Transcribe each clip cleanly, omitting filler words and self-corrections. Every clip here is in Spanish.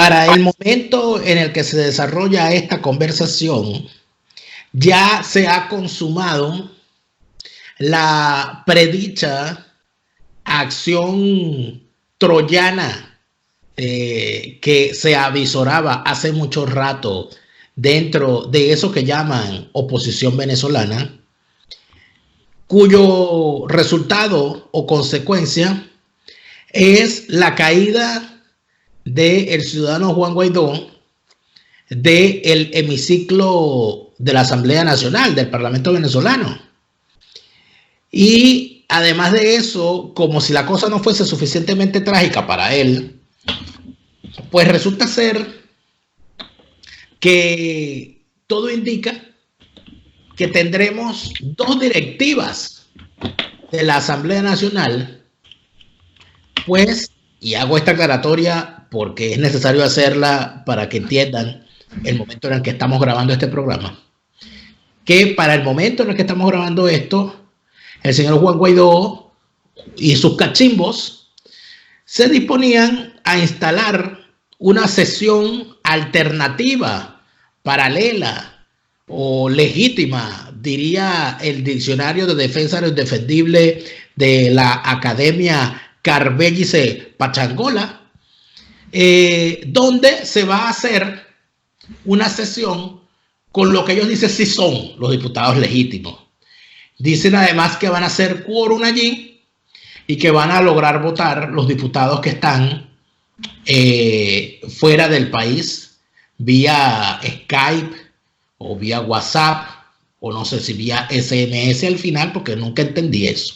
para el momento en el que se desarrolla esta conversación, ya se ha consumado la predicha acción troyana que se avisoraba hace mucho rato dentro de eso que llaman oposición venezolana, cuyo resultado o consecuencia es la caída del ciudadano Juan Guaidó del hemiciclo de la Asamblea Nacional, del Parlamento venezolano. Y además de eso, como si la cosa no fuese suficientemente trágica para él, pues resulta ser que todo indica que tendremos dos directivas de la Asamblea Nacional, pues, y hago esta aclaratoria porque es necesario hacerla para que entiendan el momento en el que estamos grabando este programa, que para el momento en el que estamos grabando esto, el señor Juan Guaidó y sus cachimbos se disponían a instalar una sesión alternativa, paralela o legítima, diría el diccionario de defensa de lo indefendible de la Academia Carbellice Pachangola, donde se va a hacer una sesión con lo que ellos dicen sí son los diputados legítimos. Dicen además que van a hacer quórum allí y que van a lograr votar los diputados que están fuera del país vía Skype o vía WhatsApp o no sé si vía SMS al final, porque nunca entendí eso.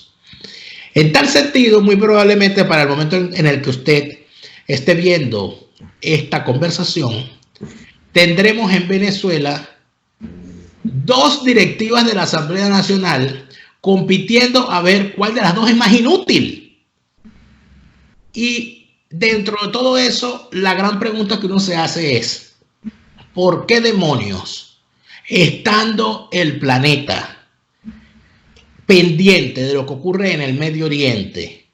En tal sentido, muy probablemente para el momento en el que usted esté viendo esta conversación, tendremos en Venezuela dos directivas de la Asamblea Nacional compitiendo a ver cuál de las dos es más inútil. Y dentro de todo eso, la gran pregunta que uno se hace es, ¿por qué demonios, estando el planeta pendiente de lo que ocurre en el Medio Oriente,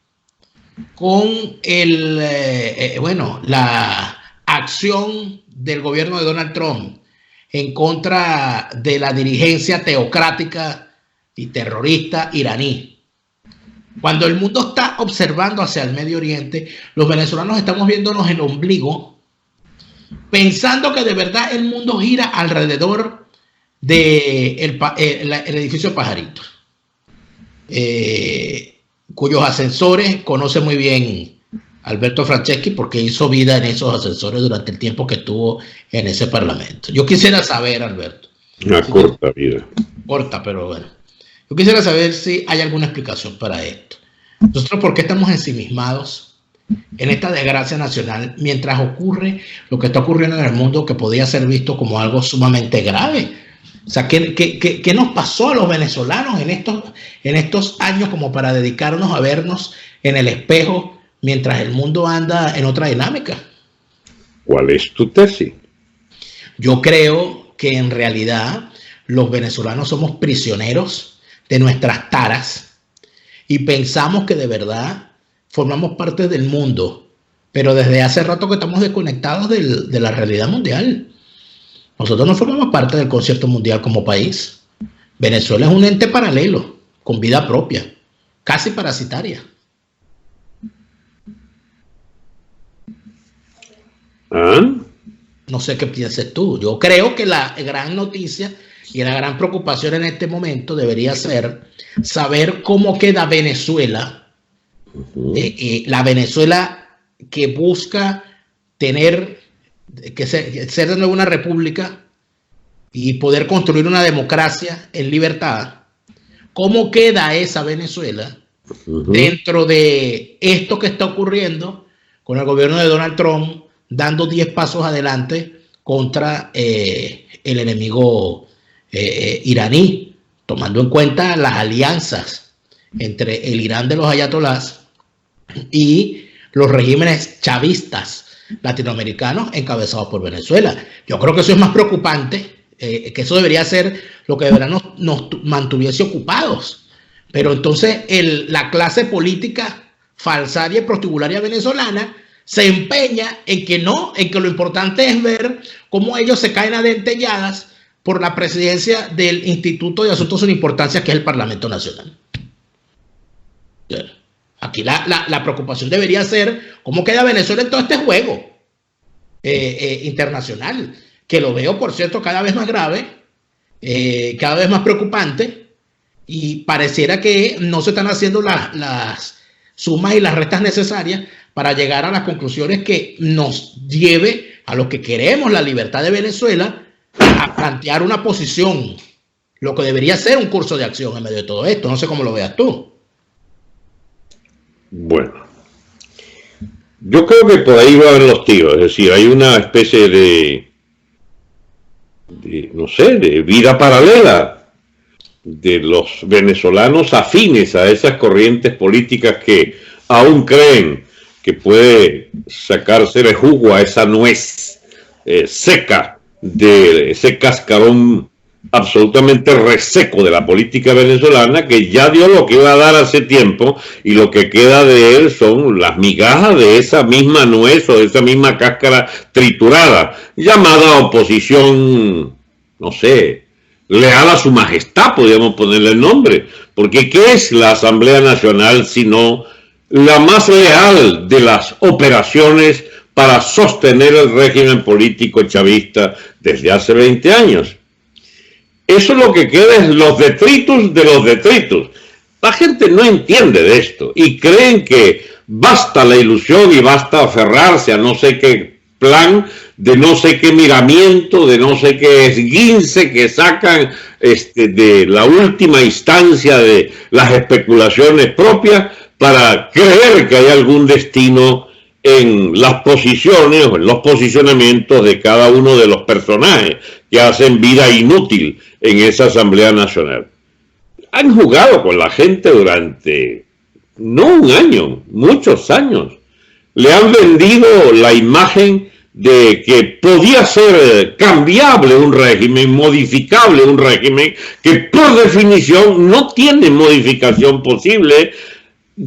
con la acción del gobierno de Donald Trump en contra de la dirigencia teocrática y terrorista iraní, cuando el mundo está observando hacia el Medio Oriente, los venezolanos estamos viéndonos el ombligo, pensando que de verdad el mundo gira alrededor del edificio Pajarito, cuyos ascensores conoce muy bien Alberto Franceschi porque hizo vida en esos ascensores durante el tiempo que estuvo en ese parlamento. Yo quisiera saber, Alberto. Una corta vida. Corta, pero bueno. Yo quisiera saber si hay alguna explicación para esto. Nosotros, ¿por qué estamos ensimismados en esta desgracia nacional mientras ocurre lo que está ocurriendo en el mundo que podía ser visto como algo sumamente grave? O sea, ¿qué nos pasó a los venezolanos en estos años como para dedicarnos a vernos en el espejo mientras el mundo anda en otra dinámica? ¿Cuál es tu tesis? Yo creo que en realidad los venezolanos somos prisioneros de nuestras taras y pensamos que de verdad formamos parte del mundo, pero desde hace rato que estamos desconectados de la realidad mundial. Nosotros no formamos parte del concierto mundial como país. Venezuela es un ente paralelo, con vida propia, casi parasitaria. ¿Ah? No sé qué pienses tú. Yo creo que la gran noticia y la gran preocupación en este momento debería ser saber cómo queda Venezuela, la Venezuela que busca ser de nuevo una república y poder construir una democracia en libertad. ¿Cómo queda esa Venezuela dentro de esto que está ocurriendo con el gobierno de Donald Trump dando 10 pasos adelante contra el enemigo iraní, tomando en cuenta las alianzas entre el Irán de los ayatolás y los regímenes chavistas latinoamericanos encabezados por Venezuela? Yo creo que eso es más preocupante, que eso debería ser lo que de verdad nos mantuviese ocupados. Pero entonces la clase política falsaria y prostibularia venezolana se empeña en que no, en que lo importante es ver cómo ellos se caen a dentelladas por la presidencia del Instituto de Asuntos sin Importancia, que es el Parlamento Nacional. Aquí la preocupación debería ser cómo queda Venezuela en todo este juego internacional, que lo veo, por cierto, cada vez más grave, cada vez más preocupante, y pareciera que no se están haciendo las sumas y las restas necesarias para llegar a las conclusiones que nos lleve a lo que queremos, la libertad de Venezuela, a plantear una posición, lo que debería ser un curso de acción en medio de todo esto. No sé cómo lo veas tú. Bueno, yo creo que por ahí va a haber los tiros, es decir, hay una especie de no sé, de vida paralela de los venezolanos afines a esas corrientes políticas que aún creen que puede sacarse de jugo a esa nuez seca de ese cascarón absolutamente reseco de la política venezolana, que ya dio lo que iba a dar hace tiempo, y lo que queda de él son las migajas de esa misma nuez o de esa misma cáscara triturada, llamada oposición, no sé, leal a su majestad, podríamos ponerle el nombre, porque ¿qué es la Asamblea Nacional sino la más leal de las operaciones para sostener el régimen político chavista desde hace 20 años? Eso es lo que queda, es los detritus de los detritus. La gente no entiende de esto y creen que basta la ilusión y basta aferrarse a no sé qué plan, de no sé qué miramiento, de no sé qué esguince que sacan de la última instancia de las especulaciones propias para creer que hay algún destino en las posiciones o en los posicionamientos de cada uno de los personajes que hacen vida inútil en esa Asamblea Nacional. Han jugado con la gente durante no un año, muchos años. Le han vendido la imagen de que podía ser cambiable un régimen, modificable un régimen, que por definición no tiene modificación posible,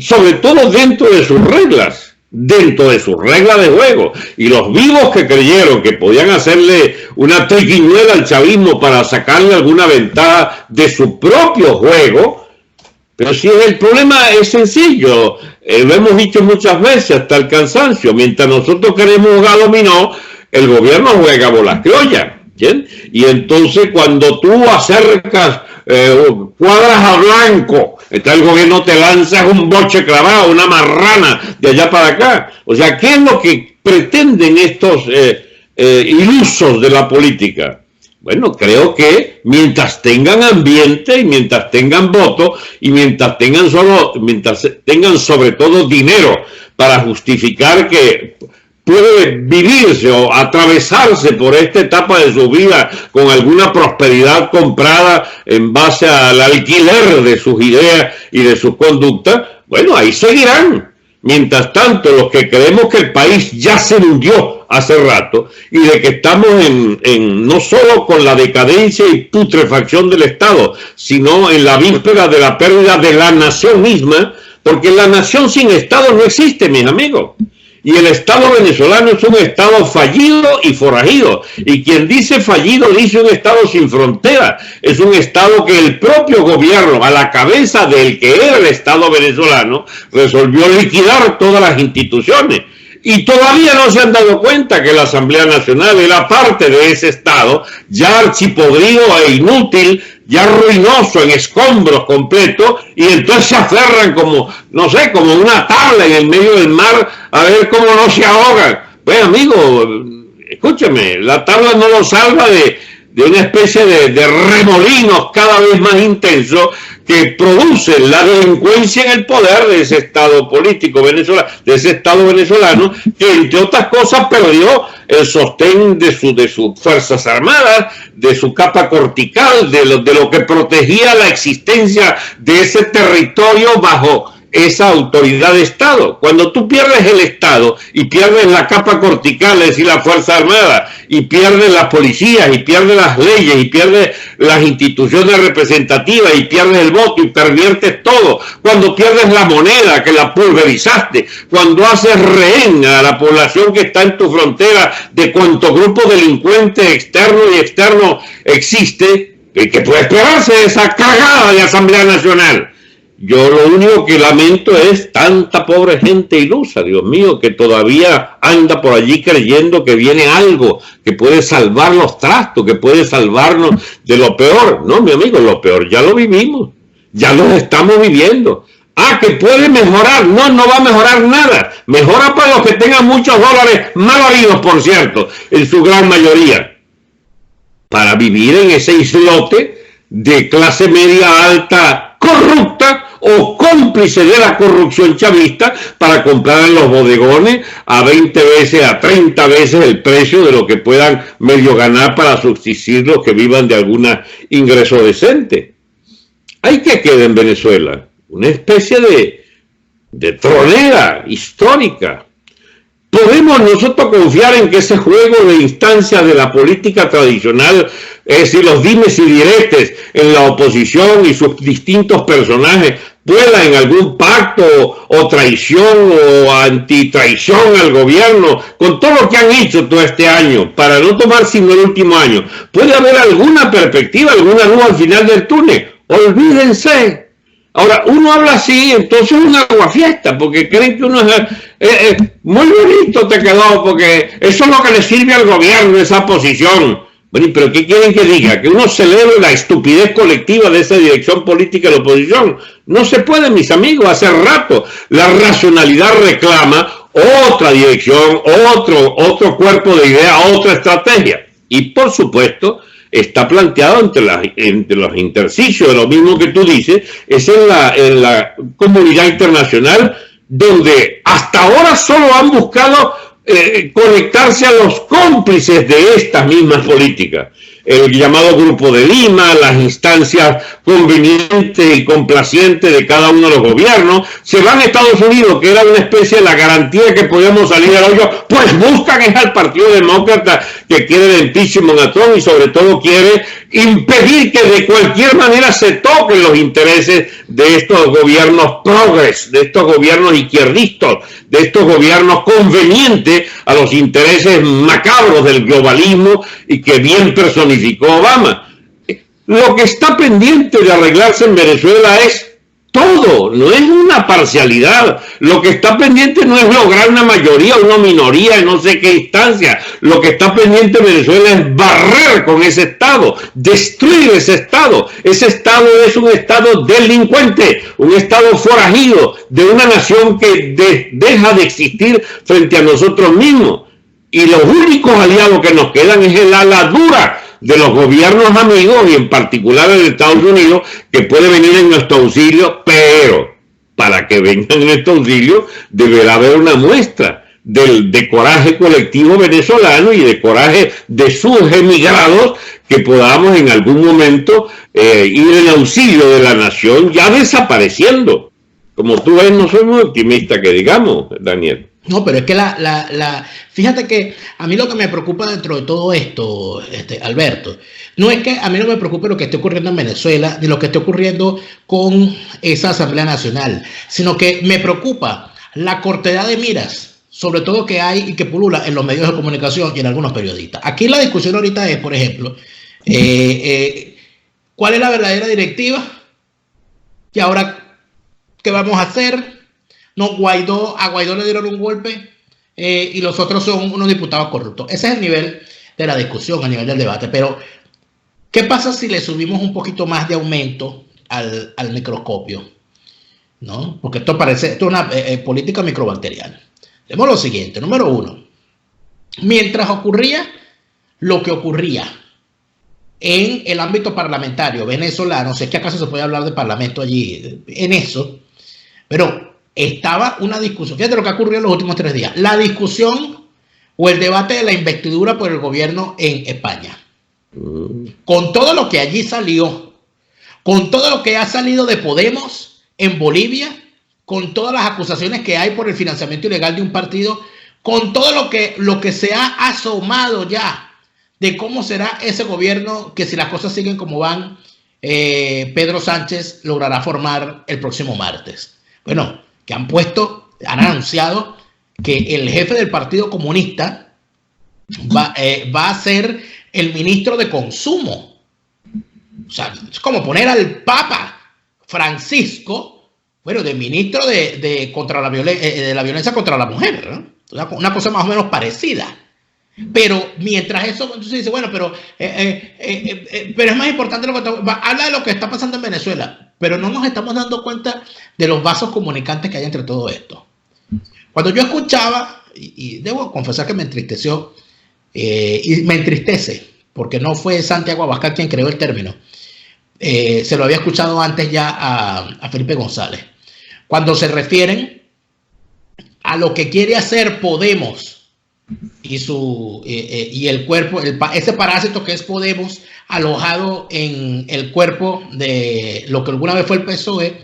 sobre todo dentro de sus reglas de juego. Y los vivos que creyeron que podían hacerle una triquiñuela al chavismo para sacarle alguna ventaja de su propio juego, pero si el problema es sencillo, lo hemos dicho muchas veces hasta el cansancio, mientras nosotros queremos jugar dominó, el gobierno juega bolas criollas, ¿bien? Y entonces cuando tú acercas cuadras a blanco, el gobierno te lanza un boche clavado, una marrana de allá para acá. O sea, ¿qué es lo que pretenden estos ilusos de la política? Bueno, creo que mientras tengan ambiente y mientras tengan voto y mientras tengan sobre todo dinero para justificar que puede vivirse o atravesarse por esta etapa de su vida con alguna prosperidad comprada en base al alquiler de sus ideas y de sus conductas, bueno, ahí seguirán. Mientras tanto, los que creemos que el país ya se hundió hace rato y de que estamos no solo con la decadencia y putrefacción del Estado, sino en la víspera de la pérdida de la nación misma, porque la nación sin Estado no existe, mis amigos. Y el Estado venezolano es un Estado fallido y forajido. Y quien dice fallido dice un Estado sin frontera. Es un Estado que el propio gobierno, a la cabeza del que era el Estado venezolano, resolvió liquidar todas las instituciones. Y todavía no se han dado cuenta que la Asamblea Nacional era parte de ese Estado, ya archipodrido e inútil, ya ruinoso, en escombros completos, y entonces se aferran como, no sé, como una tabla en el medio del mar, a ver cómo no se ahogan. Pues amigo, escúcheme, la tabla no lo salva de una especie de remolinos cada vez más intensos que producen la delincuencia en el poder de ese Estado político venezolano, de ese Estado venezolano, que entre otras cosas perdió el sostén de sus fuerzas armadas, de su capa cortical, de lo que protegía la existencia de ese territorio bajo esa autoridad de Estado. Cuando tú pierdes el Estado y pierdes la capa cortical, es decir, la Fuerza Armada, y pierdes las policías, y pierdes las leyes, y pierdes las instituciones representativas, y pierdes el voto, y perviertes todo, cuando pierdes la moneda, que la pulverizaste, cuando haces rehén a la población que está en tu frontera de cuánto grupo delincuente externo y externo existe, ¿qué puede esperarse de esa cagada de Asamblea Nacional? Yo lo único que lamento es tanta pobre gente ilusa, Dios mío, que todavía anda por allí creyendo que viene algo que puede salvar los trastos, que puede salvarnos de lo peor. No, mi amigo, lo peor ya lo vivimos, ya lo estamos viviendo. Que puede mejorar. No, no va a mejorar nada. Mejora para los que tengan muchos dólares, mal habidos, por cierto, en su gran mayoría, para vivir en ese islote de clase media alta corrupta o cómplice de la corrupción chavista para comprar en los bodegones a 20 veces, a 30 veces el precio de lo que puedan medio ganar para subsistir los que vivan de algún ingreso decente. Hay que quedar en Venezuela una especie de tronera histórica. ¿Podemos nosotros confiar en que ese juego de instancias de la política tradicional, es decir, los dimes y diretes en la oposición y sus distintos personajes, pueda en algún pacto o traición o antitraición al gobierno, con todo lo que han hecho todo este año, para no tomar sino el último año, puede haber alguna perspectiva, alguna luz al final del túnel? Olvídense. Ahora, uno habla así, entonces es una aguafiesta, porque creen que uno es muy bonito te quedó, porque eso es lo que le sirve al gobierno, esa posición. Bueno, pero ¿qué quieren que diga? ¿Que uno celebre la estupidez colectiva de esa dirección política de la oposición? No se puede, mis amigos, hace rato. La racionalidad reclama otra dirección, otro cuerpo de ideas, otra estrategia. Y por supuesto, está planteado entre los intersticios de lo mismo que tú dices, es en la comunidad internacional, donde hasta ahora solo han buscado conectarse a los cómplices de estas mismas políticas. El llamado Grupo de Lima, las instancias convenientes y complacientes de cada uno de los gobiernos. Se van a Estados Unidos, que era una especie de la garantía de que podíamos salir del hoyo, pues buscan es al Partido Demócrata, que quiere el impeachment a Trump y sobre todo quiere impedir que de cualquier manera se toquen los intereses de estos gobiernos progres, de estos gobiernos izquierdistas, de estos gobiernos convenientes a los intereses macabros del globalismo y que bien personificó Obama. Lo que está pendiente de arreglarse en Venezuela es todo, no es una parcialidad. Lo que está pendiente no es lograr una mayoría o una minoría en no sé qué instancia. Lo que está pendiente en Venezuela es barrer con ese Estado, destruir ese Estado. Ese Estado es un Estado delincuente, un Estado forajido de una nación que deja de existir frente a nosotros mismos. Y los únicos aliados que nos quedan es el ala dura de los gobiernos amigos y en particular de Estados Unidos, que puede venir en nuestro auxilio, pero para que vengan en nuestro auxilio deberá haber una muestra de coraje colectivo venezolano y de coraje de sus emigrados, que podamos en algún momento ir en auxilio de la nación ya desapareciendo. Como tú ves, no soy muy optimista que digamos, Daniel. No, pero es que fíjate que a mí lo que me preocupa dentro de todo esto, Alberto, no es que a mí no me preocupe lo que esté ocurriendo en Venezuela, ni lo que esté ocurriendo con esa Asamblea Nacional, sino que me preocupa la cortedad de miras, sobre todo que hay y que pulula en los medios de comunicación y en algunos periodistas. Aquí la discusión ahorita es, por ejemplo, ¿cuál es la verdadera directiva? Y ahora, ¿qué vamos a hacer? No, a Guaidó le dieron un golpe y los otros son unos diputados corruptos. Ese es el nivel de la discusión, a nivel del debate. Pero, ¿qué pasa si le subimos un poquito más de aumento al microscopio? ¿No? Porque esto es una política microbacteriana. Vemos lo siguiente. Número uno, mientras ocurría lo que ocurría en el ámbito parlamentario venezolano, si es que acaso se puede hablar de parlamento allí, en eso, pero estaba una discusión. Fíjate lo que ha ocurrido en los últimos 3 días. La discusión o el debate de la investidura por el gobierno en España. Con todo lo que allí salió, con todo lo que ha salido de Podemos en Bolivia, con todas las acusaciones que hay por el financiamiento ilegal de un partido, con todo lo que se ha asomado ya de cómo será ese gobierno que, si las cosas siguen como van, Pedro Sánchez logrará formar el próximo martes. Bueno, que han anunciado que el jefe del Partido Comunista va a ser el ministro de Consumo. O sea, es como poner al Papa Francisco, bueno, de ministro de la violencia contra la mujer, ¿no? Una cosa más o menos parecida. Pero mientras eso, entonces dice, bueno, pero es más importante habla de lo que está pasando en Venezuela, pero no nos estamos dando cuenta de los vasos comunicantes que hay entre todo esto. Cuando yo escuchaba, y debo confesar que me entristeció, y me entristece, porque no fue Santiago Abascal quien creó el término, se lo había escuchado antes ya a Felipe González, cuando se refieren a lo que quiere hacer Podemos y el cuerpo, ese parásito que es Podemos, alojado en el cuerpo de lo que alguna vez fue el PSOE,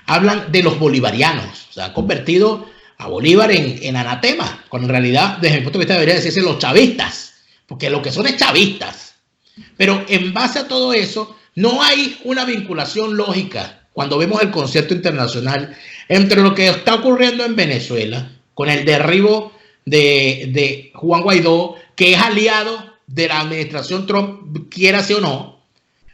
hablan de los bolivarianos. O sea, han convertido a Bolívar en anatema, cuando en realidad, desde mi punto de vista, debería decirse los chavistas, porque lo que son es chavistas. Pero en base a todo eso, no hay una vinculación lógica cuando vemos el concierto internacional entre lo que está ocurriendo en Venezuela, con el derribo de Juan Guaidó, que es aliado de la administración Trump, quiera sí o no,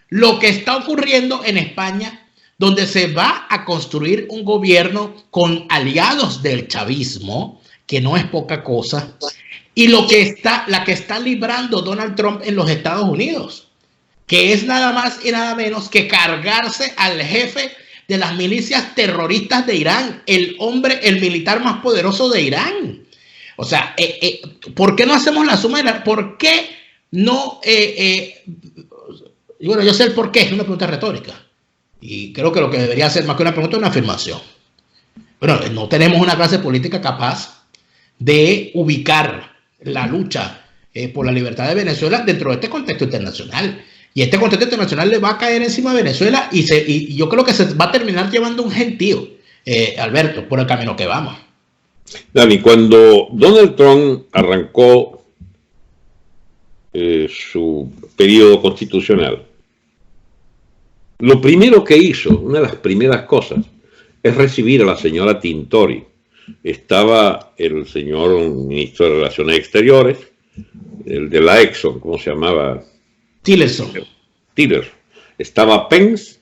lo que está ocurriendo en España, donde se va a construir un gobierno con aliados del chavismo, que no es poca cosa, y la que está librando Donald Trump en los Estados Unidos, que es nada más y nada menos que cargarse al jefe de las milicias terroristas de Irán, el militar más poderoso de Irán. O sea, ¿por qué no hacemos la suma por qué no? Bueno, yo sé el por qué, es una pregunta retórica. Y creo que lo que debería ser más que una pregunta es una afirmación. Bueno, no tenemos una clase política capaz de ubicar la lucha por la libertad de Venezuela dentro de este contexto internacional. Y este contexto internacional le va a caer encima de Venezuela y yo creo que se va a terminar llevando un gentío, Alberto, por el camino que vamos. Dani, cuando Donald Trump arrancó su periodo constitucional, lo primero que hizo, una de las primeras cosas, es recibir a la señora Tintori. Estaba el señor ministro de Relaciones Exteriores, el de la Exxon, ¿cómo se llamaba? Tillerson. Estaba Pence,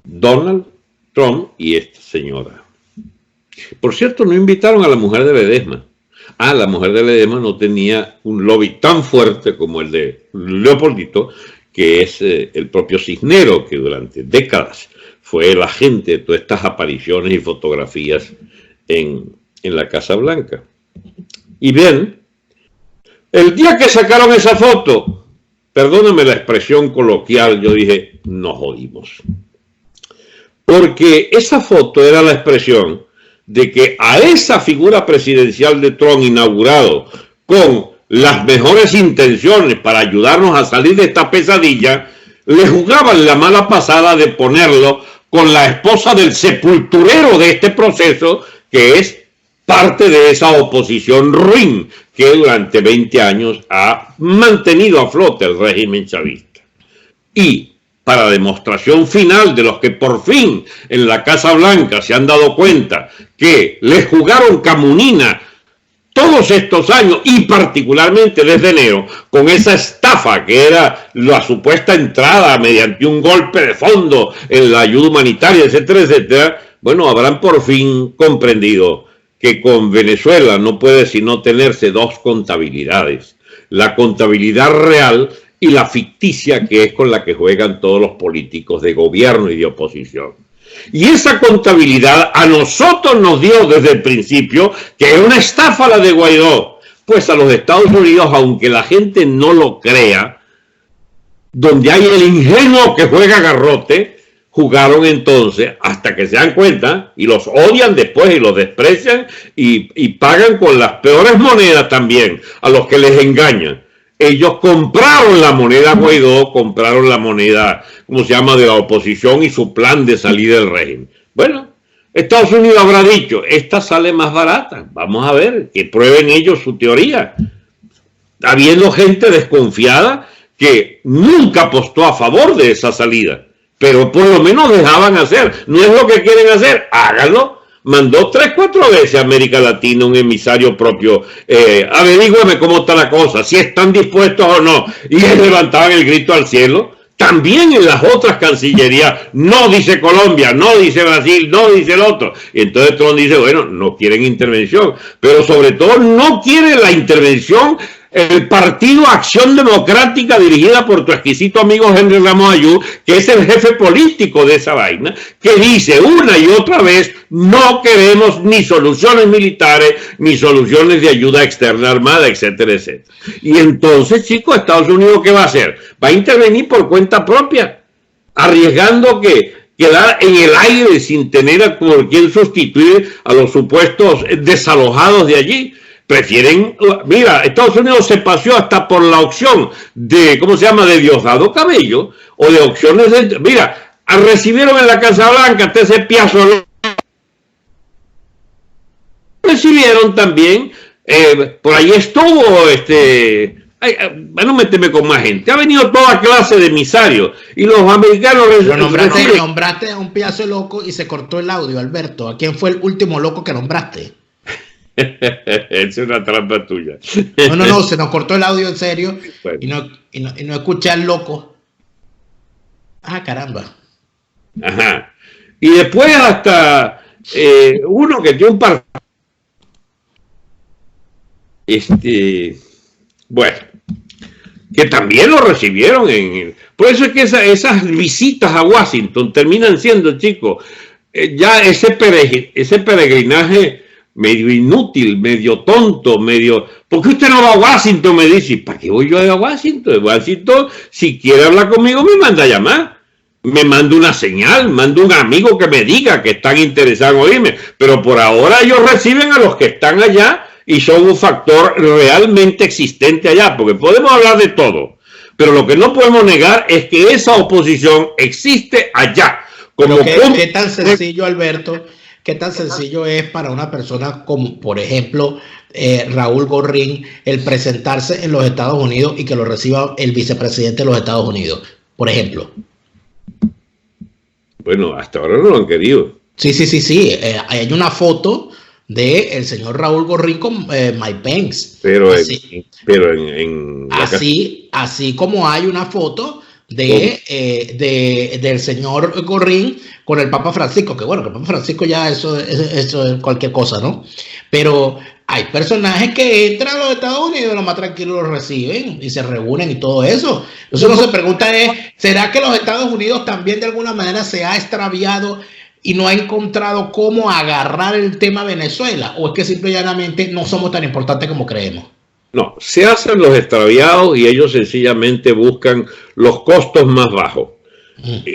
Donald Trump y esta señora. Por cierto, no invitaron a la mujer de Ledesma. La mujer de Ledesma no tenía un lobby tan fuerte como el de Leopoldito, que es el propio Cisneros, que durante décadas fue el agente de todas estas apariciones y fotografías en la Casa Blanca. Y bien, el día que sacaron esa foto, perdóname la expresión coloquial, yo dije, nos jodimos. Porque esa foto era la expresión de que a esa figura presidencial de Trump, inaugurado con las mejores intenciones para ayudarnos a salir de esta pesadilla, le jugaban la mala pasada de ponerlo con la esposa del sepulturero de este proceso, que es parte de esa oposición ruin que durante 20 años ha mantenido a flote el régimen chavista. Y para demostración final de los que por fin en la Casa Blanca se han dado cuenta que les jugaron camunina todos estos años y particularmente desde enero con esa estafa que era la supuesta entrada mediante un golpe de fondo en la ayuda humanitaria, etcétera, etcétera, bueno, habrán por fin comprendido que con Venezuela no puede sino tenerse dos contabilidades: la contabilidad real y la ficticia, que es con la que juegan todos los políticos de gobierno y de oposición. Y esa contabilidad a nosotros nos dio desde el principio que es una estafa la de Guaidó. Pues a los Estados Unidos, aunque la gente no lo crea, donde hay el ingenuo que juega garrote, jugaron entonces hasta que se dan cuenta y los odian después y los desprecian y pagan con las peores monedas también a los que les engañan. Ellos compraron la moneda Guaidó, compraron la moneda, ¿cómo se llama?, de la oposición y su plan de salir del régimen. Bueno, Estados Unidos habrá dicho, esta sale más barata, vamos a ver, que prueben ellos su teoría. Habiendo gente desconfiada que nunca apostó a favor de esa salida, pero por lo menos dejaban hacer. No es lo que quieren hacer, háganlo. Mandó 3, 4 veces a América Latina un emisario propio. Averígüeme cómo está la cosa, si están dispuestos o no. Y ellos levantaban el grito al cielo. También en las otras cancillerías, no dice Colombia, no dice Brasil, no dice el otro. Y entonces Trump dice, bueno, no quieren intervención, pero sobre todo no quiere la intervención el Partido Acción Democrática dirigida por tu exquisito amigo Henry Ramos Ayú, que es el jefe político de esa vaina, que dice una y otra vez, no queremos ni soluciones militares, ni soluciones de ayuda externa armada, etcétera, etcétera. Y entonces, chicos, Estados Unidos, ¿qué va a hacer? Va a intervenir por cuenta propia, arriesgando que quedar en el aire sin tener a por quien sustituir a los supuestos desalojados de allí. Prefieren, mira, Estados Unidos se paseó hasta por la opción de, ¿cómo se llama?, de Diosdado Cabello, o de opciones de, mira, recibieron en la Casa Blanca hasta ese piazo, recibieron también, por ahí estuvo, bueno, méteme con más gente, ha venido toda clase de emisarios, y los americanos... Pero nombraste a un piazo loco y se cortó el audio, Alberto. ¿A quién fue el último loco que nombraste? Es una trampa tuya. No, se nos cortó el audio en serio. Bueno. y no escuché al loco. Ah, caramba. Ajá. Y después hasta uno que tiene un par. Bueno, que también lo recibieron por eso es que esas visitas a Washington terminan siendo, chicos, ya ese peregrinaje medio inútil, medio tonto, ¿por qué usted no va a Washington? Me dice, ¿para qué voy yo a Washington? Washington, si quiere hablar conmigo, me manda a llamar, me manda una señal, manda un amigo que me diga que están interesados en oírme, pero por ahora ellos reciben a los que están allá y son un factor realmente existente allá, porque podemos hablar de todo, pero lo que no podemos negar es que esa oposición existe allá. Como ¿qué tan sencillo, Alberto? ¿Qué tan sencillo es para una persona como, por ejemplo, Raúl Gorrín, el presentarse en los Estados Unidos y que lo reciba el vicepresidente de los Estados Unidos, por ejemplo? Bueno, hasta ahora no lo han querido. Sí. Hay una foto de el señor Raúl Gorrín con Mike Pence. Así como hay una foto del señor Gorrín con el Papa Francisco, que bueno, que el Papa Francisco ya eso es cualquier cosa, ¿no? Pero hay personajes que entran a los Estados Unidos y lo más tranquilo los reciben y se reúnen y todo eso. Entonces uno se pregunta ¿será que los Estados Unidos también de alguna manera se ha extraviado y no ha encontrado cómo agarrar el tema Venezuela? ¿O es que simple y llanamente no somos tan importantes como creemos? No, se hacen los extraviados y ellos sencillamente buscan los costos más bajos.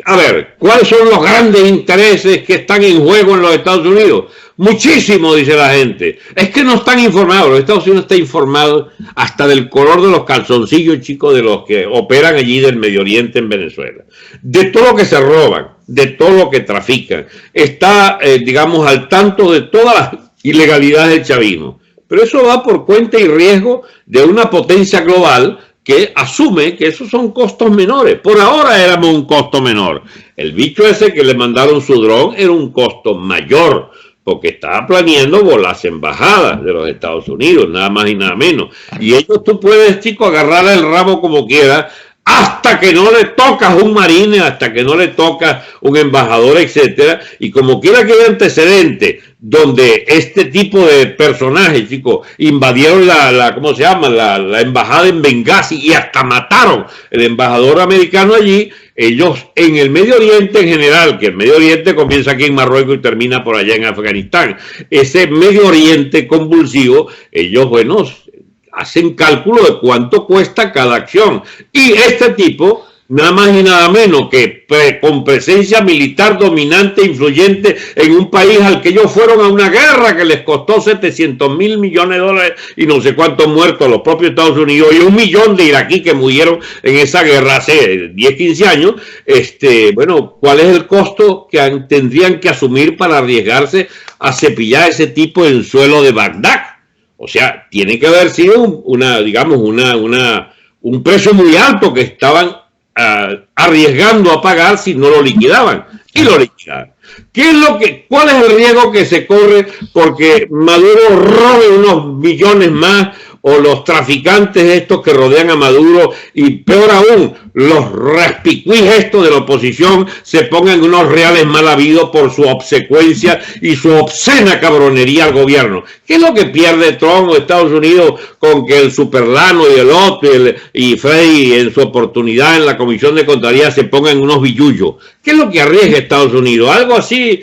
A ver, ¿cuáles son los grandes intereses que están en juego en los Estados Unidos? Muchísimo, dice la gente. Es que no están informados. Los Estados Unidos están informados hasta del color de los calzoncillos, chicos, de los que operan allí del Medio Oriente en Venezuela. De todo lo que se roban, de todo lo que trafican. Está, digamos, al tanto de todas las ilegalidades del chavismo. Pero eso va por cuenta y riesgo de una potencia global que asume que esos son costos menores. Por ahora éramos un costo menor. El bicho ese que le mandaron su dron era un costo mayor, porque estaba planeando volar las embajadas de los Estados Unidos, nada más y nada menos. Y ellos tú puedes, chico, agarrar el rabo como quieras, hasta que no le tocas un marine, hasta que no le tocas un embajador, etcétera, y como quiera que haya antecedente donde este tipo de personajes, chicos, invadieron ¿cómo se llama? La embajada en Benghazi y hasta mataron el embajador americano allí. Ellos en el Medio Oriente en general, que el Medio Oriente comienza aquí en Marruecos y termina por allá en Afganistán, ese Medio Oriente convulsivo, ellos, bueno, hacen cálculo de cuánto cuesta cada acción. Y este tipo nada más y nada menos que con presencia militar dominante e influyente en un país al que ellos fueron a una guerra que les costó 700.000 millones de dólares y no sé cuántos muertos a los propios Estados Unidos y 1 millón de iraquíes que murieron en esa guerra hace 10, 15 años. Bueno, ¿cuál es el costo que tendrían que asumir para arriesgarse a cepillar ese tipo en suelo de Bagdad? O sea, tiene que haber sido un precio muy alto que estaban arriesgando a pagar si no lo liquidaban, y lo liquidaron. ¿Cuál es el riesgo que se corre porque Maduro robe unos millones más, o los traficantes estos que rodean a Maduro, y peor aún, los respicuís estos de la oposición se pongan unos reales mal habidos por su obsecuencia y su obscena cabronería al gobierno? ¿Qué es lo que pierde Trump o Estados Unidos con que el Superlano y el otro y Frey en su oportunidad en la Comisión de Contraloría se pongan unos billullos? ¿Qué es lo que arriesga Estados Unidos? Algo así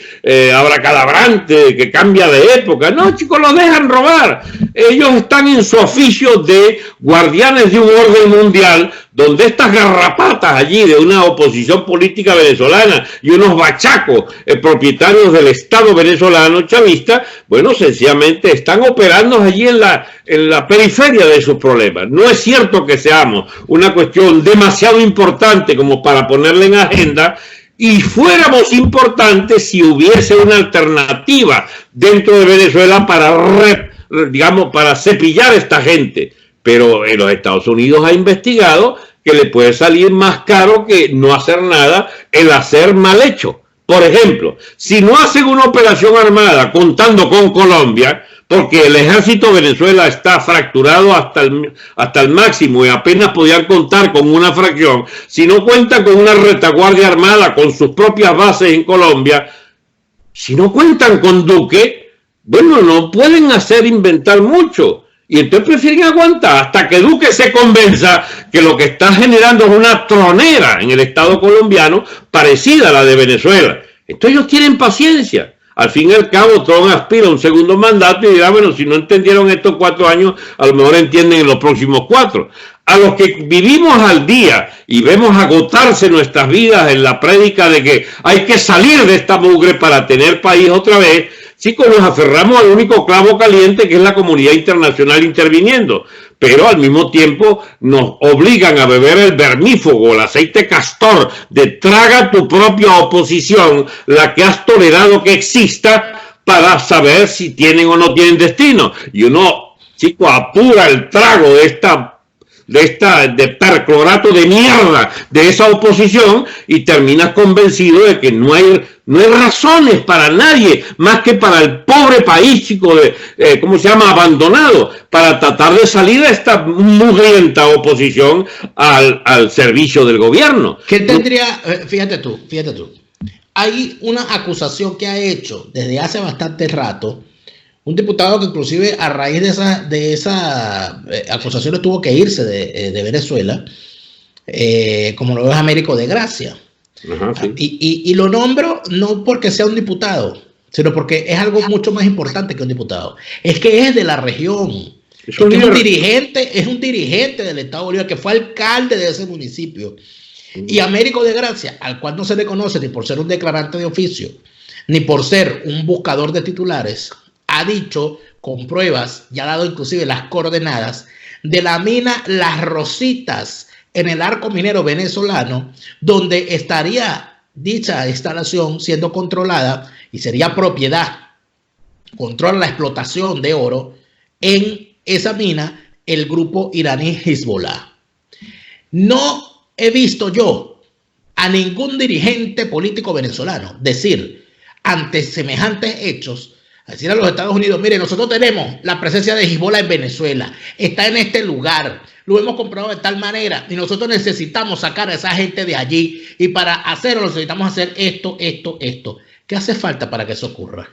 abracadabrante, que cambia de época. No, chicos, los dejan robar. Ellos están en su oficio de guardianes de un orden mundial, donde estas garrapatas allí de una oposición política venezolana y unos bachacos propietarios del Estado venezolano chavista, bueno, sencillamente están operando allí en la periferia de sus problemas. No es cierto que seamos una cuestión demasiado importante como para ponerla en agenda, y fuéramos importantes si hubiese una alternativa dentro de Venezuela para cepillar a esta gente. Pero en los Estados Unidos ha investigado que le puede salir más caro que no hacer nada el hacer mal hecho. Por ejemplo, si no hacen una operación armada contando con Colombia, porque el ejército de Venezuela está fracturado hasta el máximo y apenas podían contar con una fracción, si no cuentan con una retaguardia armada con sus propias bases en Colombia, si no cuentan con Duque, bueno, no pueden inventar mucho. Y entonces prefieren aguantar hasta que Duque se convenza que lo que está generando es una tronera en el Estado colombiano parecida a la de Venezuela. Entonces ellos tienen paciencia. Al fin y al cabo, Trump aspira a un segundo mandato y dirá, bueno, si no entendieron estos 4 años, a lo mejor entienden en los próximos 4. A los que vivimos al día y vemos agotarse nuestras vidas en la prédica de que hay que salir de esta mugre para tener país otra vez, chicos, nos aferramos al único clavo caliente que es la comunidad internacional interviniendo, pero al mismo tiempo nos obligan a beber el vermífugo, el aceite castor de traga tu propia oposición, la que has tolerado que exista, para saber si tienen o no tienen destino. Y uno, chico, apura el trago de perclorato de mierda de esa oposición y terminas convencido de que no hay razones para nadie más que para el pobre país, chico, abandonado, para tratar de salir de esta mugrienta oposición al servicio del gobierno. ¿Qué tendría? Fíjate tú, hay una acusación que ha hecho desde hace bastante rato un diputado que inclusive a raíz de esa acusaciones tuvo que irse de Venezuela, como lo es Américo de Gracia. Ajá, sí. Y lo nombro no porque sea un diputado, sino porque es algo mucho más importante que un diputado. Es que es de la región. Es un dirigente del Estado Bolívar, que fue alcalde de ese municipio. Y Américo de Gracia, al cual no se le conoce ni por ser un declarante de oficio, ni por ser un buscador de titulares, ha dicho con pruebas, ya ha dado inclusive las coordenadas de la mina Las Rositas en el arco minero venezolano, donde estaría dicha instalación siendo controlada y sería propiedad, controla la explotación de oro en esa mina el grupo iraní Hezbollah. No he visto yo a ningún dirigente político venezolano decir ante semejantes hechos, decir a los Estados Unidos, mire, nosotros tenemos la presencia de Hezbollah en Venezuela, está en este lugar, lo hemos comprado de tal manera y nosotros necesitamos sacar a esa gente de allí y para hacerlo necesitamos hacer esto. ¿Qué hace falta para que eso ocurra?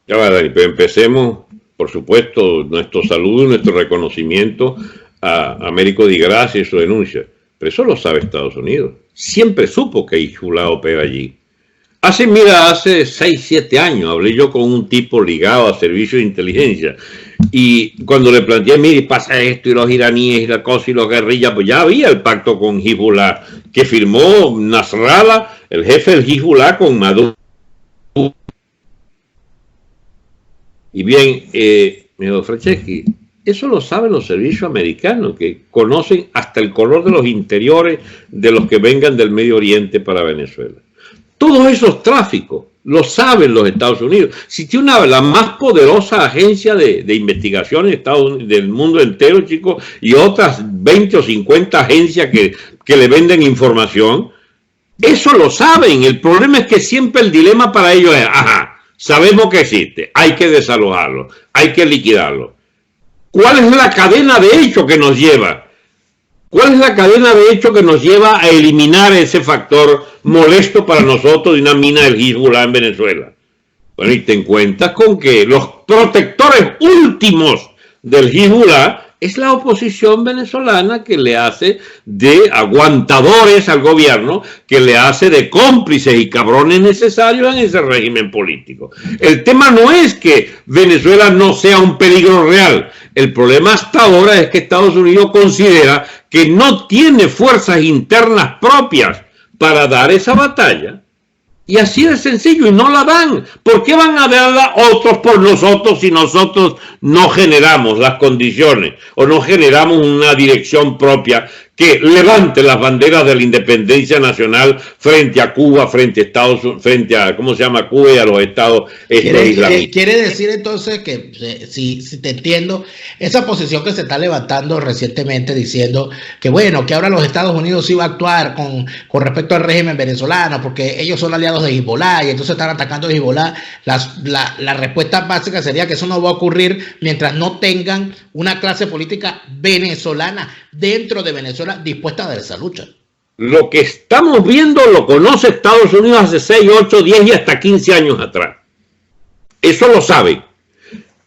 Ya va, Dani, pero empecemos, por supuesto, nuestro saludo y nuestro reconocimiento a Américo de Gracia y su denuncia. Pero eso lo sabe Estados Unidos. Siempre supo que Hezbollah opera allí. Hace 6, 7 años hablé yo con un tipo ligado a servicios de inteligencia y cuando le planteé, mire, pasa esto y los iraníes y la cosa y los guerrillas, pues ya había el pacto con Hezbollah que firmó Nasrallah, el jefe del Hezbollah, con Maduro. Y bien, me dijo, Franceschi, eso lo saben los servicios americanos, que conocen hasta el color de los interiores de los que vengan del Medio Oriente para Venezuela. Todos esos tráficos lo saben los Estados Unidos. Si tiene la más poderosa agencia de investigación del mundo entero, chicos, y otras 20 o 50 agencias que le venden información, eso lo saben. El problema es que siempre el dilema para ellos es, ajá, sabemos que existe, hay que desalojarlo, hay que liquidarlo. ¿Cuál es la cadena de hecho que nos lleva? ¿Cuál es la cadena de hecho que nos lleva a eliminar ese factor molesto para nosotros de una mina del Hezbollah en Venezuela? Bueno, y te encuentras con que los protectores últimos del Hezbollah es la oposición venezolana, que le hace de aguantadores al gobierno, que le hace de cómplices y cabrones necesarios en ese régimen político. El tema no es que Venezuela no sea un peligro real. El problema hasta ahora es que Estados Unidos considera que no tiene fuerzas internas propias para dar esa batalla. Y así de sencillo, y no la dan. ¿Por qué van a darla otros por nosotros si nosotros no generamos las condiciones o no generamos una dirección propia que levante las banderas de la independencia nacional frente a Cuba, frente a, ¿cómo se llama?, Cuba y a los estados islámicos? Quiere decir entonces que, si te entiendo, esa posición que se está levantando recientemente diciendo que bueno, que ahora los Estados Unidos sí va a actuar con respecto al régimen venezolano porque ellos son aliados de Hezbollah y entonces están atacando a Hezbollah, la respuesta básica sería que eso no va a ocurrir mientras no tengan una clase política venezolana dentro de Venezuela dispuesta a dar esa lucha. Lo que estamos viendo lo conoce Estados Unidos hace 6, 8, 10 y hasta 15 años atrás. Eso lo sabe.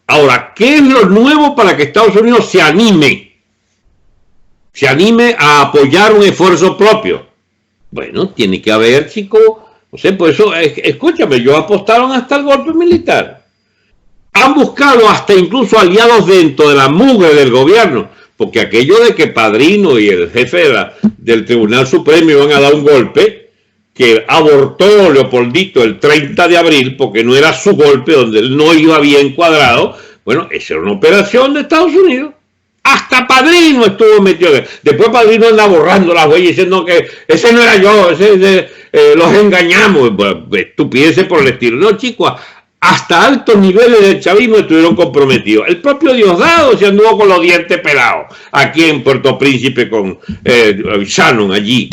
Ahora, ¿qué es lo nuevo para que Estados Unidos se anime a apoyar un esfuerzo propio? Bueno, tiene que haber, chicos, no sé, por eso, escúchame, ellos apostaron hasta el golpe militar. Han buscado hasta incluso aliados dentro de la mugre del gobierno, porque aquello de que Padrino y el jefe del Tribunal Supremo iban a dar un golpe, que abortó Leopoldito el 30 de abril, porque no era su golpe, donde él no iba bien cuadrado, bueno, esa era una operación de Estados Unidos. Hasta Padrino estuvo metido. Después Padrino anda borrando las huellas diciendo que ese no era yo, los engañamos, estupideces por el estilo. No, chicos, hasta altos niveles del chavismo estuvieron comprometidos. El propio Diosdado se anduvo con los dientes pelados aquí en Puerto Príncipe con Shannon allí.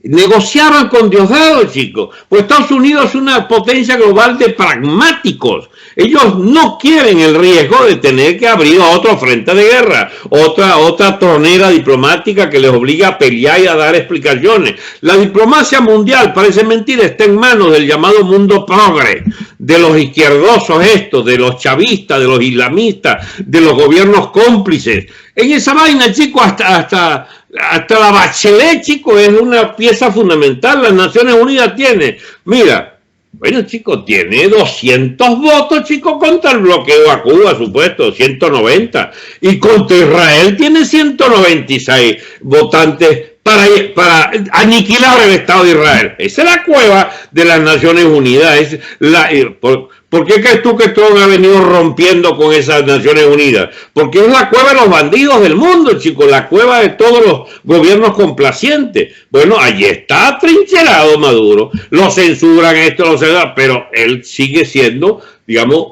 Negociaban con Diosdado, chicos. Pues Estados Unidos es una potencia global de pragmáticos. Ellos no quieren el riesgo de tener que abrir otro frente de guerra, otra tronera diplomática que les obliga a pelear y a dar explicaciones. La diplomacia mundial, parece mentira, está en manos del llamado mundo progre, de los izquierdosos estos, de los chavistas, de los islamistas, de los gobiernos cómplices. En esa vaina, chicos, hasta la Bachelet, chicos, es una pieza fundamental. Las Naciones Unidas tiene, mira, bueno, chicos, tiene 200 votos, chicos, contra el bloqueo a Cuba, supuesto, 190. Y contra Israel tiene 196 votantes para aniquilar el Estado de Israel. Esa es la cueva de las Naciones Unidas. ¿Por qué crees tú que Trump ha venido rompiendo con esas Naciones Unidas? Porque es la cueva de los bandidos del mundo, chicos, la cueva de todos los gobiernos complacientes. Bueno, allí está atrincherado Maduro, lo censuran pero él sigue siendo, digamos,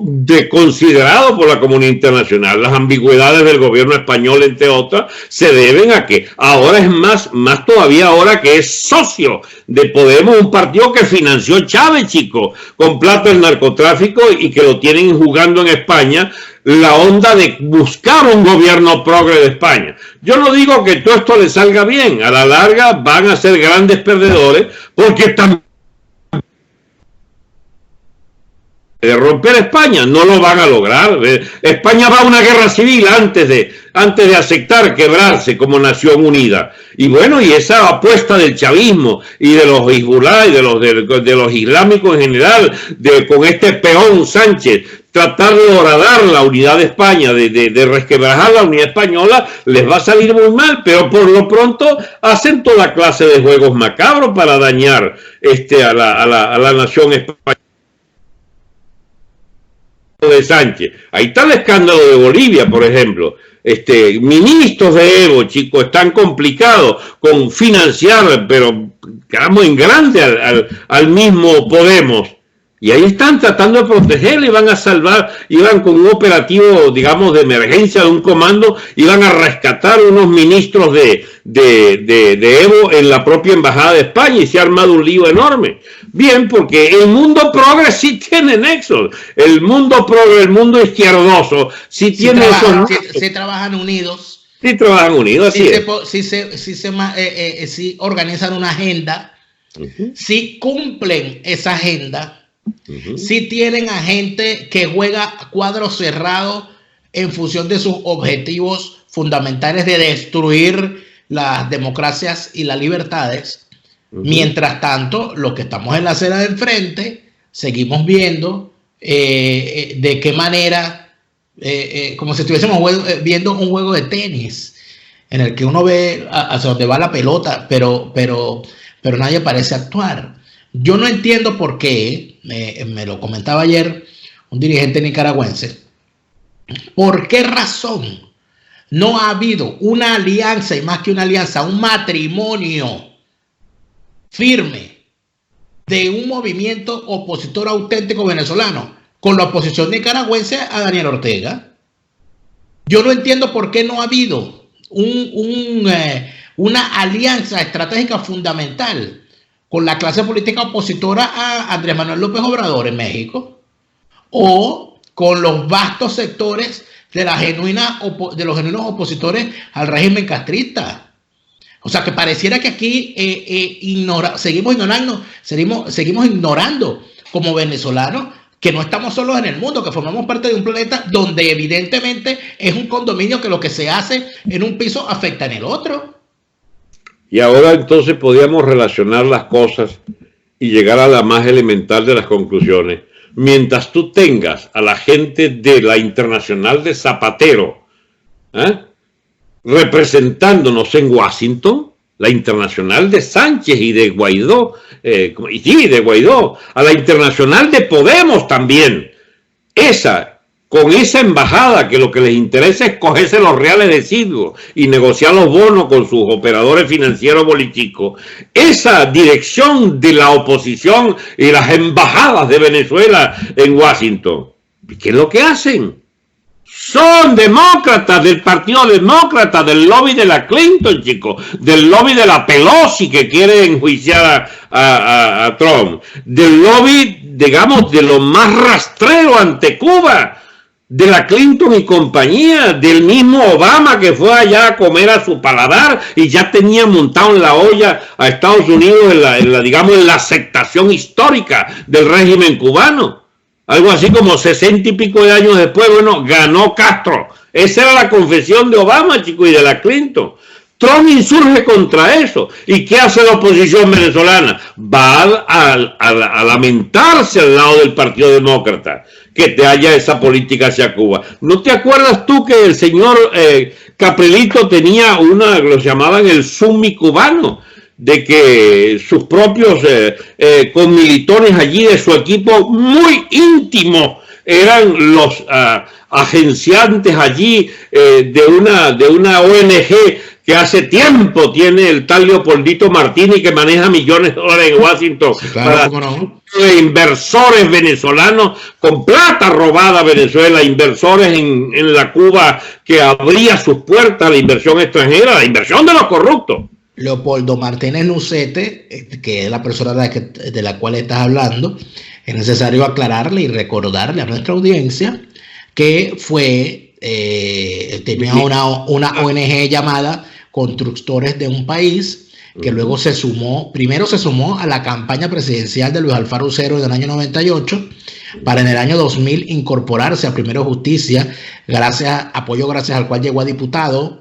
considerado por la comunidad internacional. Las ambigüedades del gobierno español, entre otras, se deben a que ahora es más todavía ahora que es socio de Podemos, un partido que financió Chávez, chicos, con plata del narcotráfico y que lo tienen jugando en España, la onda de buscar un gobierno progre de España. Yo no digo que todo esto le salga bien, a la larga van a ser grandes perdedores, porque también de romper España no lo van a lograr. España va a una guerra civil antes de aceptar quebrarse como nación unida. Y bueno, y esa apuesta del chavismo y de los Hezbollah y de los islámicos en general, con este peón Sánchez tratar de horadar la unidad de España, de resquebrajar la unidad española, les va a salir muy mal, pero por lo pronto hacen toda clase de juegos macabros para dañar a la nación española de Sánchez. Ahí está el escándalo de Bolivia, por ejemplo. Ministros de Evo, chicos, están complicados con financiar, pero digamos en grande al mismo Podemos. Y ahí están tratando de protegerle, iban a salvar, iban con un operativo, digamos, de emergencia de un comando, iban a rescatar unos ministros de Evo en la propia embajada de España y se ha armado un lío enorme. Bien, porque el mundo progre sí tiene nexos, el mundo progre, el mundo izquierdoso sí tiene esos. Sí trabajan unidos. Sí trabajan unidos, así es. Sí organizan una agenda, sí cumplen esa agenda. Si tienen a gente que juega cuadro cerrado en función de sus objetivos fundamentales de destruir las democracias y las libertades. Mientras tanto, los que estamos en la acera de enfrente, seguimos viendo de qué manera, como si estuviésemos viendo un juego de tenis, en el que uno ve hacia dónde va la pelota, pero nadie parece actuar. Yo no entiendo por qué, me lo comentaba ayer un dirigente nicaragüense, ¿por qué razón no ha habido una alianza, y más que una alianza, un matrimonio firme de un movimiento opositor auténtico venezolano con la oposición nicaragüense a Daniel Ortega? Yo no entiendo por qué no ha habido una alianza estratégica fundamental con la clase política opositora a Andrés Manuel López Obrador en México, o con los vastos sectores de los genuinos opositores al régimen castrista. O sea, que pareciera que aquí seguimos ignorando como venezolanos que no estamos solos en el mundo, que formamos parte de un planeta donde evidentemente es un condominio que lo que se hace en un piso afecta en el otro. Y ahora entonces podíamos relacionar las cosas y llegar a la más elemental de las conclusiones. Mientras tú tengas a la gente de la Internacional de Zapatero representándonos en Washington, la Internacional de Sánchez y de Guaidó, a la Internacional de Podemos también, con esa embajada que lo que les interesa es cogerse los reales de Silvio y negociar los bonos con sus operadores financieros bolichicos, esa dirección de la oposición y las embajadas de Venezuela en Washington, ¿qué es lo que hacen? Son demócratas, del Partido Demócrata, del lobby de la Clinton, chicos, del lobby de la Pelosi que quiere enjuiciar a Trump, del lobby, digamos, de lo más rastrero ante Cuba, de la Clinton y compañía, del mismo Obama que fue allá a comer a su paladar y ya tenía montado en la olla a Estados Unidos en la aceptación histórica del régimen cubano. Algo así como 60 y pico de años después, bueno, ganó Castro. Esa era la confesión de Obama, chicos, y de la Clinton. Trump insurge contra eso. ¿Y qué hace la oposición venezolana? Va a lamentarse al lado del Partido Demócrata que te haya esa política hacia Cuba. ¿No te acuerdas tú que el señor Caprilito tenía lo llamaban el Sumi cubano? De que sus propios conmilitones allí de su equipo muy íntimo eran los agenciantes allí de una ONG que hace tiempo tiene el tal Leopoldito Martínez, que maneja millones de dólares en Washington, sí, claro, para de inversores venezolanos con plata robada a Venezuela, inversores en la Cuba que abría sus puertas a la inversión extranjera, la inversión de los corruptos. Leopoldo Martínez Lucete, que es la persona de la cual estás hablando, es necesario aclararle y recordarle a nuestra audiencia que tenía una ONG llamada Constructores de un País, que luego primero se sumó a la campaña presidencial de Luis Alfaro Ucero del año 98, para en el año 2000 incorporarse a Primero Justicia, gracias al cual llegó a diputado,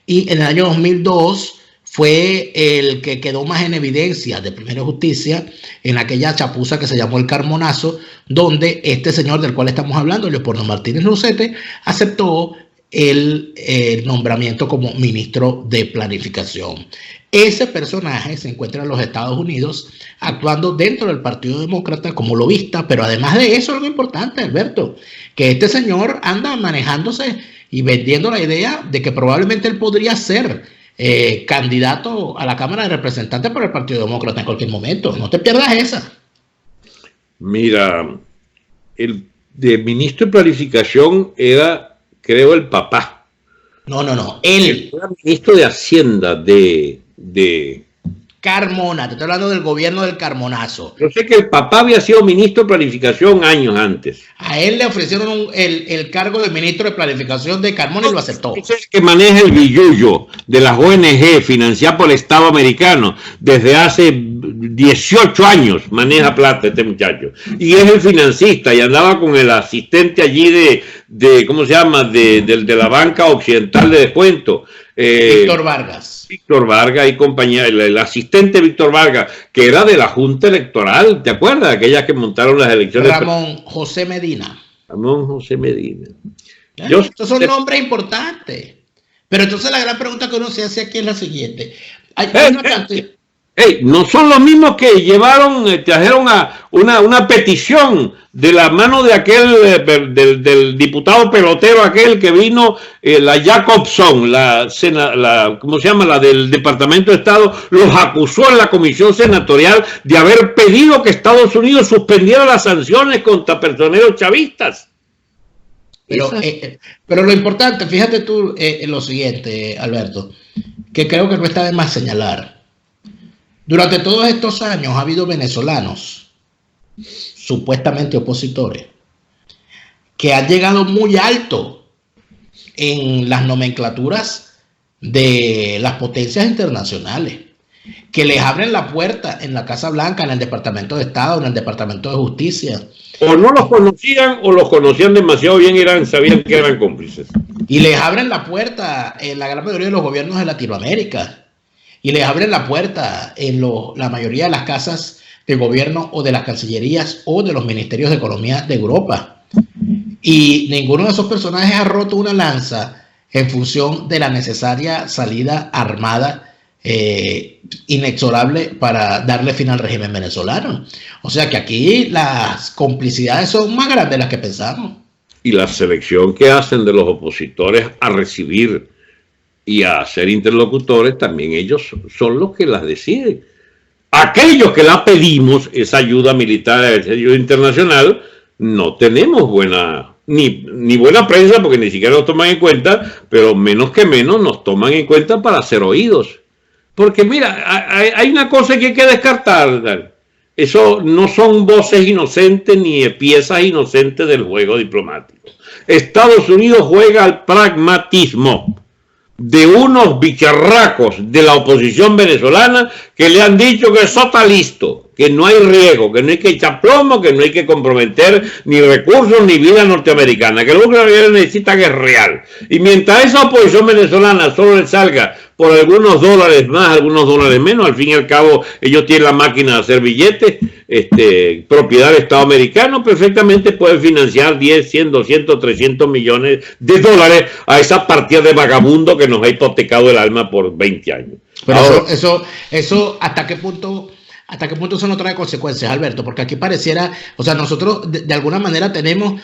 y en el año 2002 fue el que quedó más en evidencia de Primera Justicia en aquella chapuza que se llamó el Carmonazo, donde este señor del cual estamos hablando, Leopoldo Martínez Rosete, aceptó el nombramiento como ministro de Planificación. Ese personaje se encuentra en los Estados Unidos actuando dentro del Partido Demócrata como lobista, pero además de eso, algo importante, Alberto, que este señor anda manejándose y vendiendo la idea de que probablemente él podría ser candidato a la Cámara de Representantes por el Partido Demócrata en cualquier momento. No te pierdas esa. Mira, el de ministro de Planificación era, creo, el papá. No, él. Era ministro de Hacienda de Carmona, te estoy hablando del gobierno del Carmonazo. Yo sé que el papá había sido ministro de Planificación años antes. A él le ofrecieron el cargo de ministro de Planificación de Carmona y lo aceptó. Es el que maneja el billullo de las ONG financiadas por el Estado americano. Desde hace 18 años maneja plata este muchacho. Y es el financista y andaba con el asistente allí de ¿cómo se llama? De la banca occidental de descuento. Víctor Vargas y compañía, el asistente Víctor Vargas, que era de la Junta Electoral, ¿te acuerdas? Aquellas que montaron las elecciones. Ramón José Medina. Estos son nombres importantes. Pero entonces la gran pregunta que uno se hace aquí es la siguiente. No son los mismos que trajeron a una petición de la mano de aquel, del diputado pelotero aquel que vino, la Jacobson, ¿cómo se llama? La del Departamento de Estado, los acusó en la comisión senatorial de haber pedido que Estados Unidos suspendiera las sanciones contra personeros chavistas. Pero lo importante, fíjate tú en lo siguiente, Alberto, que creo que no está de más señalar. Durante todos estos años ha habido venezolanos, supuestamente opositores, que han llegado muy alto en las nomenclaturas de las potencias internacionales, que les abren la puerta en la Casa Blanca, en el Departamento de Estado, en el Departamento de Justicia. O no los conocían o los conocían demasiado bien y sabían que eran cómplices. Y les abren la puerta en la gran mayoría de los gobiernos de Latinoamérica. Y les abren la puerta en la mayoría de las casas de gobierno o de las cancillerías o de los ministerios de economía de Europa. Y ninguno de esos personajes ha roto una lanza en función de la necesaria salida armada inexorable para darle fin al régimen venezolano. O sea que aquí las complicidades son más grandes de las que pensamos. Y la selección que hacen de los opositores a recibir y a ser interlocutores, también ellos son los que las deciden. Aquellos que la pedimos, esa ayuda militar, esa ayuda internacional, no tenemos ni buena prensa, porque ni siquiera nos toman en cuenta, pero menos que menos nos toman en cuenta para ser oídos. Porque mira, hay una cosa que hay que descartar. Eso no son voces inocentes ni piezas inocentes del juego diplomático. Estados Unidos juega al pragmatismo de unos bicharracos de la oposición venezolana que le han dicho que eso está listo, que no hay riesgo, que no hay que echar plomo, que no hay que comprometer ni recursos ni vida norteamericana, que lo que necesitan es real. Y mientras esa oposición venezolana solo le salga por algunos dólares más, algunos dólares menos, al fin y al cabo ellos tienen la máquina de hacer billetes, propiedad del Estado americano, perfectamente pueden financiar 10, 100, 200, 300 millones de dólares a esa partida de vagabundo que nos ha hipotecado el alma por 20 años. Pero ahora, eso ¿hasta qué punto eso no trae consecuencias, Alberto? Porque aquí pareciera, o sea, nosotros de alguna manera tenemos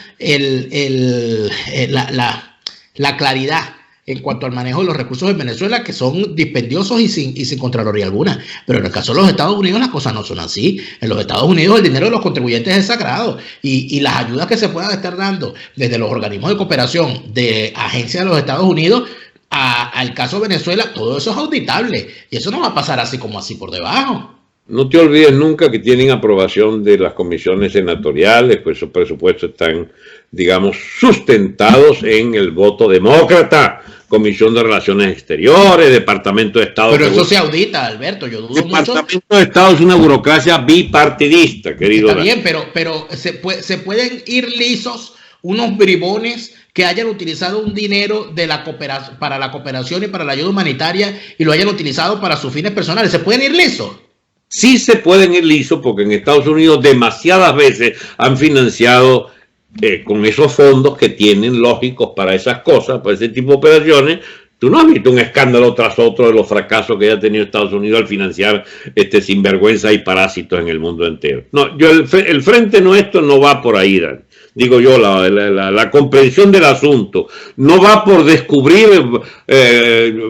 la claridad en cuanto al manejo de los recursos en Venezuela, que son dispendiosos y sin contraloría alguna. Pero en el caso de los Estados Unidos las cosas no son así. En los Estados Unidos el dinero de los contribuyentes es sagrado y las ayudas que se puedan estar dando desde los organismos de cooperación de agencias de los Estados Unidos al caso de Venezuela, todo eso es auditable y eso no va a pasar así como así por debajo. No te olvides nunca que tienen aprobación de las comisiones senatoriales, pues esos presupuestos están, digamos, sustentados en el voto demócrata. Comisión de Relaciones Exteriores, Departamento de Estado. Pero eso se audita, Alberto, yo dudo mucho. Departamento de Estado es una burocracia bipartidista, querido. Está bien, pero se pueden ir lisos unos bribones que hayan utilizado un dinero de la cooperación, para la cooperación y para la ayuda humanitaria y lo hayan utilizado para sus fines personales? ¿Se pueden ir lisos? Sí se pueden ir lisos porque en Estados Unidos demasiadas veces han financiado con esos fondos que tienen lógicos para esas cosas, para ese tipo de operaciones. Tú no has visto un escándalo tras otro de los fracasos que ha tenido Estados Unidos al financiar sinvergüenza y parásitos en el mundo entero. No, el frente nuestro no va por ahí, Dan. Digo yo, la comprensión del asunto no va por descubrir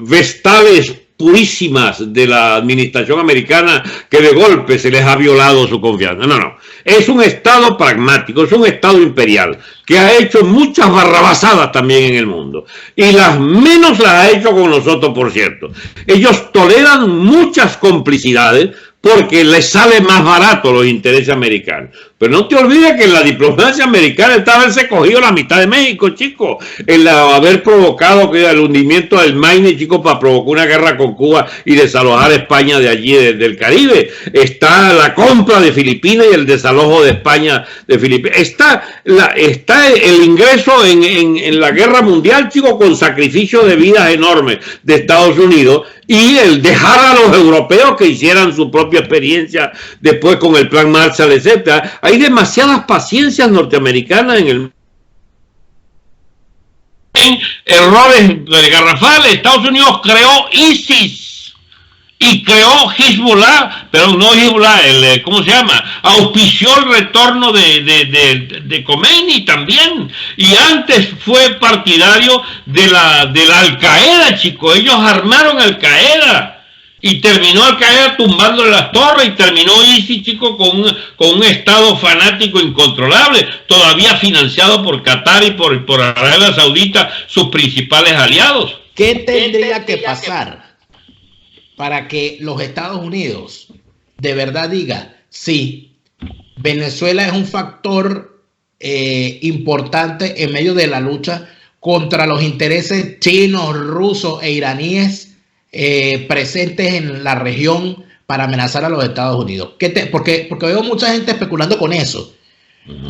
vestales purísimas de la administración americana que de golpe se les ha violado su confianza. No, no. Es un Estado pragmático, es un Estado imperial que ha hecho muchas barrabasadas también en el mundo. Y las menos las ha hecho con nosotros, por cierto. Ellos toleran muchas complicidades porque les sale más barato los intereses americanos. Pero no te olvides que en la diplomacia americana está haberse cogido la mitad de México, chico. El haber provocado el hundimiento del Maine, chico, para provocar una guerra con Cuba y desalojar a España de allí, del Caribe. Está la compra de Filipinas y el desalojo de España de Filipinas. Está el ingreso en la guerra mundial, chico, con sacrificio de vidas enormes de Estados Unidos, y el dejar a los europeos que hicieran su propia experiencia después con el plan Marshall, etcétera. Hay demasiadas paciencias norteamericanas en errores garrafales. Estados Unidos creó ISIS y creó Hezbollah, pero no Hezbollah, ¿cómo se llama? Auspició el retorno de Khomeini también, y antes fue partidario de la Al-Qaeda, chico. Ellos armaron Al-Qaeda y terminó Al-Qaeda tumbándole las torres, y terminó ISIS, chico, con un estado fanático incontrolable, todavía financiado por Qatar y por Arabia Saudita, sus principales aliados. ¿Qué tendría que pasar para que los Estados Unidos de verdad diga, sí, Venezuela es un factor importante en medio de la lucha contra los intereses chinos, rusos e iraníes presentes en la región para amenazar a los Estados Unidos? Porque veo mucha gente especulando con eso.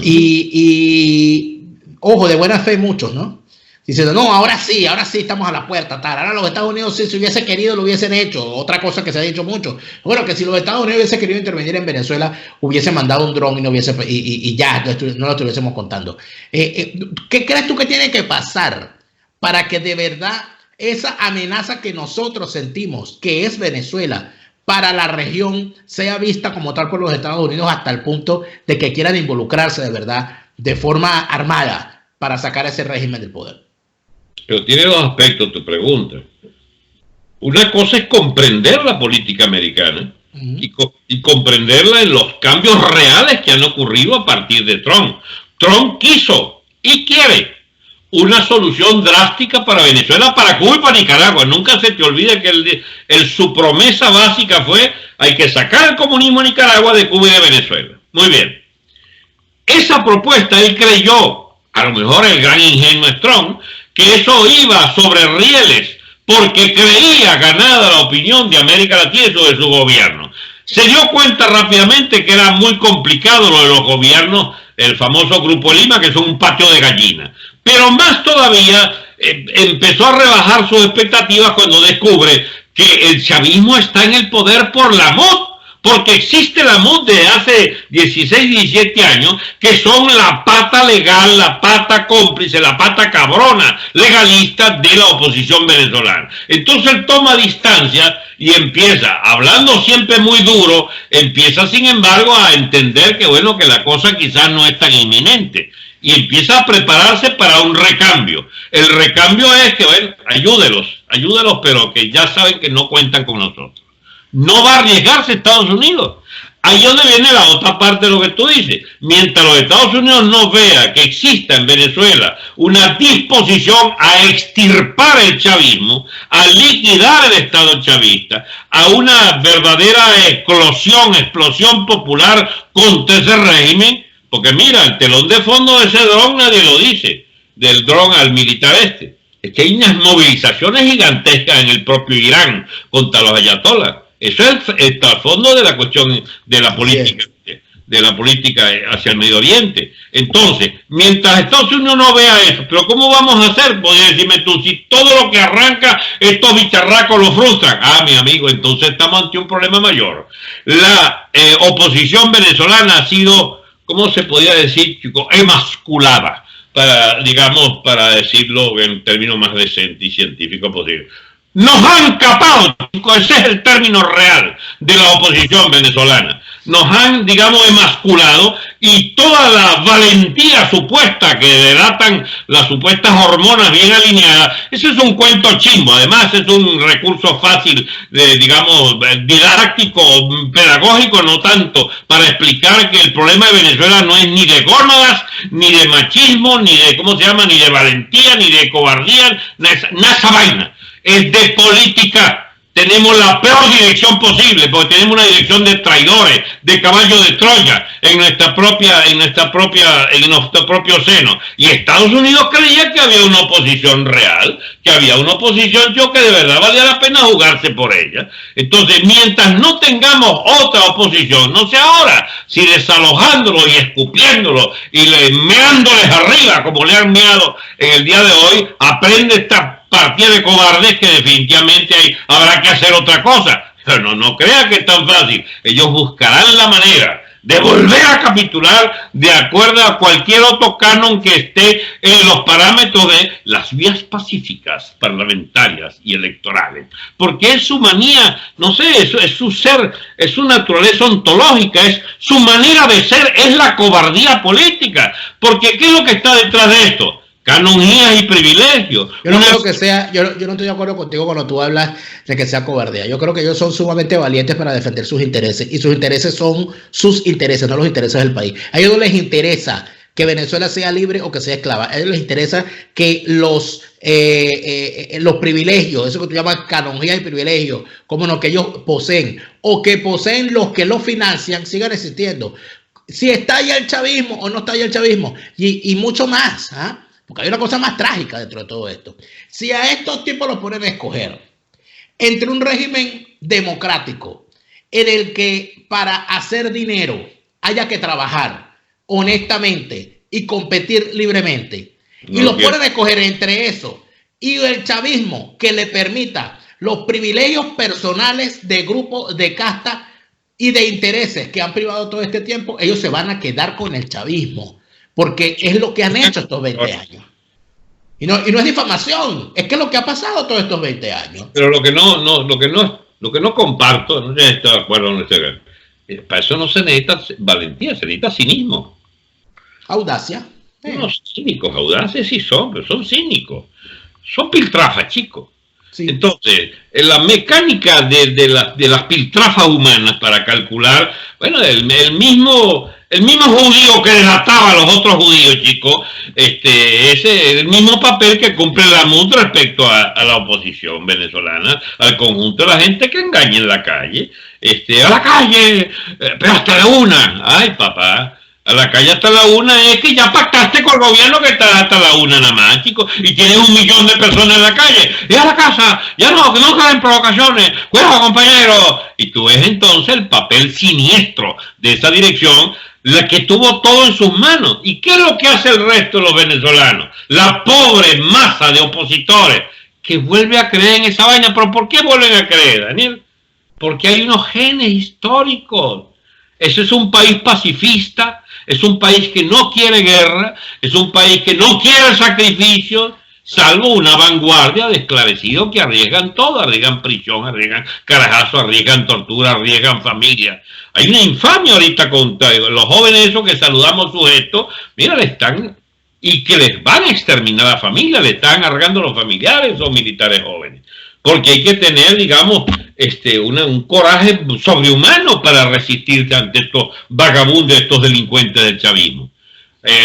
Y ojo, de buena fe muchos, ¿no? Diciendo, no, ahora sí estamos a la puerta, tal. Ahora los Estados Unidos, si hubiese querido, lo hubiesen hecho. Otra cosa que se ha dicho mucho. Bueno, que si los Estados Unidos hubiesen querido intervenir en Venezuela, hubiese mandado un dron y ya no lo estuviésemos contando. ¿Qué crees tú que tiene que pasar para que de verdad esa amenaza que nosotros sentimos, que es Venezuela, para la región, sea vista como tal por los Estados Unidos, hasta el punto de que quieran involucrarse de verdad, de forma armada, para sacar ese régimen del poder? Pero tiene dos aspectos tu pregunta. Una cosa es comprender la política americana y comprenderla en los cambios reales que han ocurrido a partir de Trump. Trump quiso y quiere una solución drástica para Venezuela, para Cuba y para Nicaragua. Nunca se te olvide que su promesa básica fue: hay que sacar el comunismo en Nicaragua, de Cuba y de Venezuela. Muy bien. Esa propuesta él creyó, a lo mejor el gran ingenuo es Trump, que eso iba sobre rieles, porque creía ganada la opinión de América Latina y sobre su gobierno. Se dio cuenta rápidamente que era muy complicado lo de los gobiernos, el famoso Grupo Lima, que son un patio de gallinas. Pero más todavía empezó a rebajar sus expectativas cuando descubre que el chavismo está en el poder por la MUD, porque existe la MUD de hace 16, 17 años, que son la pata legal, la pata cómplice, la pata cabrona legalista de la oposición venezolana. Entonces él toma distancia y empieza, hablando siempre muy duro, empieza sin embargo a entender que bueno, que la cosa quizás no es tan inminente, y empieza a prepararse para un recambio. El recambio es que, bueno, ayúdelos, pero que ya saben que no cuentan con nosotros. No va a arriesgarse Estados Unidos. Ahí es donde viene la otra parte de lo que tú dices. Mientras los Estados Unidos no vea que exista en Venezuela una disposición a extirpar el chavismo, a liquidar el Estado chavista, a una verdadera explosión popular contra ese régimen, porque mira, el telón de fondo de ese dron nadie lo dice, del dron al militar es que hay unas movilizaciones gigantescas en el propio Irán contra los ayatolás. Eso es el trasfondo de la cuestión de la política de la política hacia el Medio Oriente. Entonces, mientras Estados Unidos no vea eso, pero ¿cómo vamos a hacer? Podrías decirme tú, si todo lo que arranca estos bicharracos lo frustran. Ah, mi amigo, entonces estamos ante un problema mayor. La oposición venezolana ha sido, ¿cómo se podría decir, chico? Emasculada, para decirlo en términos más decentes y científicos posible. Nos han capado, ese es el término real de la oposición venezolana. Nos han, digamos, emasculado, y toda la valentía supuesta que delatan las supuestas hormonas bien alineadas, eso es un cuento chimbo. Además es un recurso fácil, digamos, didáctico, pedagógico, no tanto, para explicar que el problema de Venezuela no es ni de gónadas, ni de machismo, ni de, ¿cómo se llama?, ni de valentía, ni de cobardía, nada esa vaina. Es de política. Tenemos la peor dirección posible, porque tenemos una dirección de traidores, de caballos de Troya en nuestro propio seno. Y Estados Unidos creía que había una oposición real, que había una oposición que de verdad valía la pena jugarse por ella. Entonces, mientras no tengamos otra oposición, no sé ahora si desalojándolo y escupiéndolo y meándoles arriba como le han meado en el día de hoy, aprende esta partida de cobardes que definitivamente habrá que hacer otra cosa. Pero no crea que es tan fácil. Ellos buscarán la manera de volver a capitular de acuerdo a cualquier otro canon que esté en los parámetros de las vías pacíficas parlamentarias y electorales, porque es su manía, no sé, es su ser, es su naturaleza ontológica, es su manera de ser, es la cobardía política. Porque ¿qué es lo que está detrás de esto? Canonías y privilegios. Yo no creo que sea, yo no estoy de acuerdo contigo cuando tú hablas de que sea cobardía. Yo creo que ellos son sumamente valientes para defender sus intereses, y sus intereses son sus intereses, no los intereses del país. A ellos no les interesa que Venezuela sea libre o que sea esclava. A ellos les interesa que los privilegios, eso que tú llamas canonías y privilegios, como lo que ellos poseen o que poseen los que los financian, sigan existiendo. Si está allá el chavismo o no está allá el chavismo, y mucho más, ¿ah? Porque hay una cosa más trágica dentro de todo esto. Si a estos tipos los ponen a escoger entre un régimen democrático en el que para hacer dinero haya que trabajar honestamente y competir libremente, y los ponen a escoger entre eso y el chavismo que le permita los privilegios personales de grupos, de casta y de intereses que han privado todo este tiempo, ellos se van a quedar con el chavismo. Porque es lo que han hecho estos 20 años. Y no es difamación, es que es lo que ha pasado todos estos 20 años. Pero lo que no comparto, no estoy de acuerdo, para eso no se necesita valentía, se necesita cinismo. Audacia. Unos cínicos, audaces sí son, pero son cínicos. Son piltrafas, chicos. Sí. Entonces, la mecánica de las piltrafas humanas para calcular, bueno, el mismo judío que delataba a los otros judíos, chicos, es el mismo papel que cumple la MUD respecto a la oposición venezolana, al conjunto de la gente que engaña en la calle, a la calle, pero hasta la una. Ay, papá, a la calle hasta la una es que ya pactaste con el gobierno que está hasta la una nada más, chicos, y tienes 1 millón de personas en la calle. Y a la casa, ya no, que no caen provocaciones, cuidado, compañero. Y tú ves entonces el papel siniestro de esa dirección, la que tuvo todo en sus manos. ¿Y qué es lo que hace el resto de los venezolanos? La pobre masa de opositores que vuelve a creer en esa vaina. ¿Pero por qué vuelven a creer, Daniel? Porque hay unos genes históricos. Ese es un país pacifista, es un país que no quiere guerra, es un país que no quiere sacrificios, salvo una vanguardia de esclarecidos que arriesgan todo, arriesgan prisión, arriesgan carajazo, arriesgan tortura, arriesgan familia. Hay una infamia ahorita contra los jóvenes esos que saludamos su gesto, mira, le están, y que les van a exterminar a la familia, le están arreglando los familiares o militares jóvenes. Porque hay que tener, digamos, un coraje sobrehumano para resistirse ante estos vagabundos, estos delincuentes del chavismo.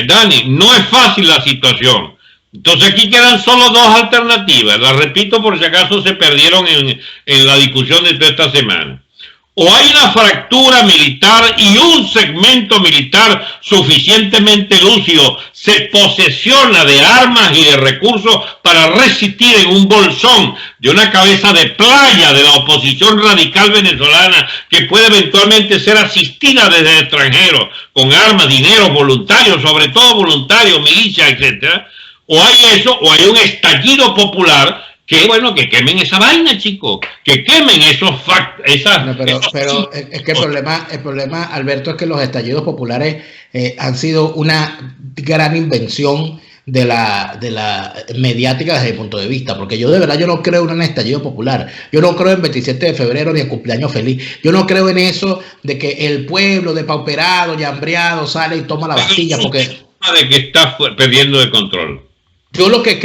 Dani, no es fácil la situación. Entonces aquí quedan solo 2 alternativas. Las repito por si acaso se perdieron en la discusión de toda esta semana. o hay una fractura militar y un segmento militar suficientemente lúcido se posesiona de armas y de recursos para resistir en un bolsón de una cabeza de playa de la oposición radical venezolana que puede eventualmente ser asistida desde el extranjero con armas, dinero, voluntarios, sobre todo voluntarios, milicias, etcétera. O hay eso, o hay un estallido popular. Que bueno, que quemen esa vaina, chicos, que quemen esos factos. Pero es que el problema, Alberto, es que los estallidos populares han sido una gran invención de la mediática desde mi punto de vista, porque yo de verdad yo no creo en un estallido popular, yo no creo en 27 de febrero ni en cumpleaños feliz, yo no creo en eso de que el pueblo depauperado y hambriado sale y toma la Bastilla, porque de que está perdiendo el control. Yo lo que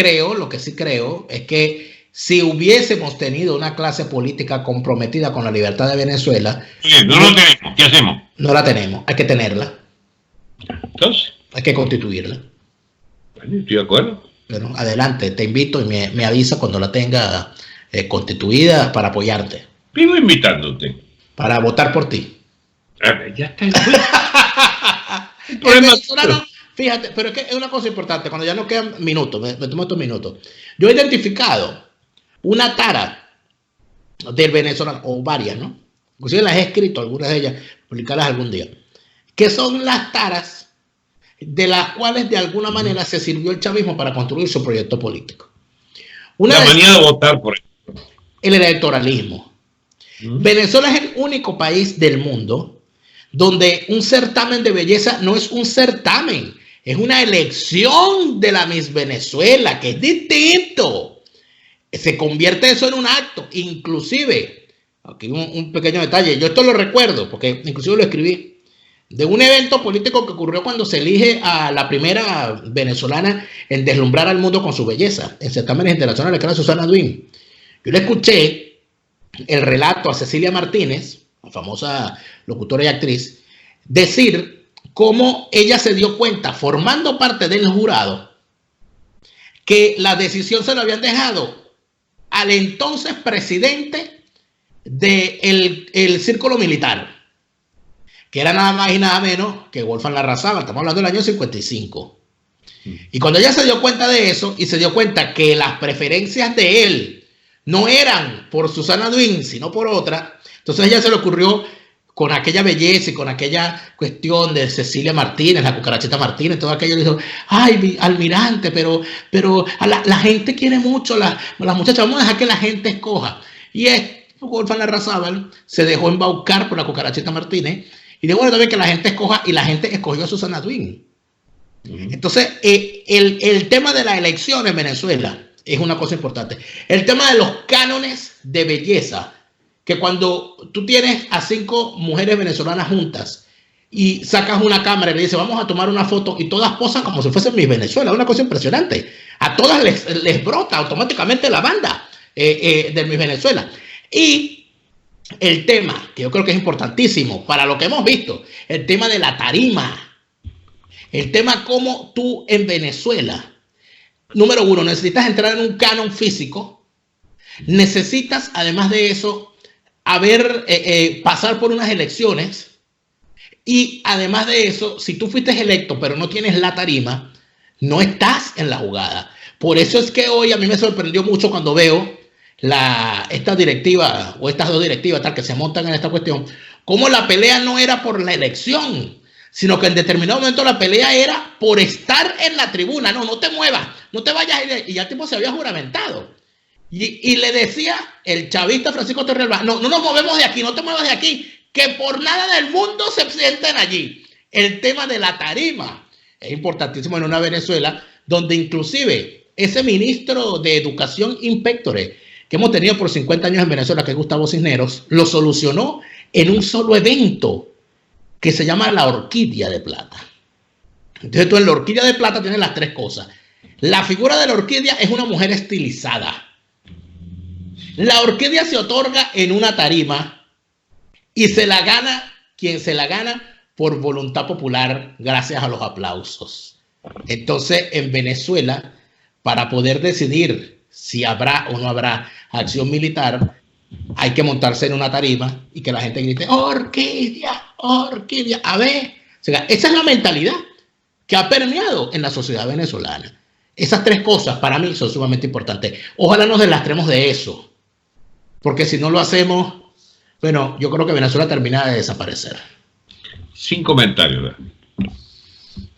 sí creo es que si hubiésemos tenido una clase política comprometida con la libertad de Venezuela... No lo tenemos, ¿qué hacemos? No la tenemos, hay que tenerla. Entonces. Hay que constituirla. Bueno, estoy de acuerdo. Bueno, adelante, te invito y me avisa cuando la tenga constituida para apoyarte. Vivo invitándote. Para votar por ti. Ya está. El venezolano, fíjate, pero es que es una cosa importante, cuando ya no quedan minutos, me tomo estos minutos. Yo he identificado una tara del venezolano, o varias, ¿no? Inclusive las he escrito, algunas de ellas, publicarlas algún día, que son las taras de las cuales de alguna manera se sirvió el chavismo para construir su proyecto político. La manía de votar, por ejemplo. El electoralismo. Venezuela es el único país del mundo donde un certamen de belleza no es un certamen, es una elección de la Miss Venezuela, que es distinto. Se convierte eso en un acto. Inclusive, aquí un pequeño detalle, yo esto lo recuerdo, porque inclusive lo escribí, de un evento político que ocurrió cuando se elige a la primera venezolana en deslumbrar al mundo con su belleza, en certámenes internacionales, que era Susana Duin. Yo le escuché el relato a Cecilia Martínez, la famosa locutora y actriz, decir cómo ella se dio cuenta, formando parte del jurado, que la decisión se lo habían dejado al entonces presidente del círculo militar, que era nada más y nada menos que Wolfgang Larrazábal. Estamos hablando del año 55. Y cuando ella se dio cuenta de eso y se dio cuenta que las preferencias de él no eran por Susana Duin, sino por otra, entonces a ella se le ocurrió, con aquella belleza y con aquella cuestión de Cecilia Martínez, la cucarachita Martínez, todo aquello, le dijo, ay, almirante, pero la gente quiere mucho, las muchachas, vamos a dejar que la gente escoja. Y Wolfgang Larrazábal se dejó embaucar por la cucarachita Martínez y dijo, bueno, también que la gente escoja, y la gente escogió a Susana Duin. Entonces, el tema de la elección en Venezuela es una cosa importante. El tema de los cánones de belleza, que cuando tú tienes a 5 mujeres venezolanas juntas y sacas una cámara y le dices, vamos a tomar una foto, y todas posan como si fuesen Miss Venezuela, una cosa impresionante. A todas les brota automáticamente la banda del Miss Venezuela. Y el tema, que yo creo que es importantísimo para lo que hemos visto, el tema de la tarima. El tema como tú en Venezuela, número uno, necesitas entrar en un canon físico, necesitas además de eso pasar por unas elecciones, y además de eso, si tú fuiste electo pero no tienes la tarima, no estás en la jugada. Por eso es que hoy a mí me sorprendió mucho cuando veo esta directiva o estas 2 directivas tal que se montan en esta cuestión, como la pelea no era por la elección, sino que en determinado momento la pelea era por estar en la tribuna. No te muevas, no te vayas, y ya el tipo se había juramentado. Y le decía el chavista Francisco Torrealba, no nos movemos de aquí, no te muevas de aquí, que por nada del mundo se sienten allí. El tema de la tarima es importantísimo en una Venezuela donde inclusive ese ministro de Educación Inspectore que hemos tenido por 50 años en Venezuela, que es Gustavo Cisneros, lo solucionó en un solo evento que se llama la Orquídea de Plata. Entonces tú en la Orquídea de Plata tienes las 3 cosas. La figura de la orquídea es una mujer estilizada. La orquídea se otorga en una tarima y se la gana quien se la gana por voluntad popular, gracias a los aplausos. Entonces, en Venezuela, para poder decidir si habrá o no habrá acción militar, hay que montarse en una tarima y que la gente grite, orquídea, orquídea. A ver, o sea, esa es la mentalidad que ha permeado en la sociedad venezolana. Esas tres cosas para mí son sumamente importantes. Ojalá nos deslastremos de eso, porque si no lo hacemos, bueno, yo creo que Venezuela termina de desaparecer. Sin comentarios, ¿verdad?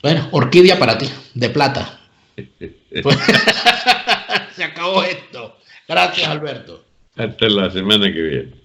Bueno, orquídea para ti, de plata. Se acabó esto. Gracias, Alberto. Hasta la semana que viene.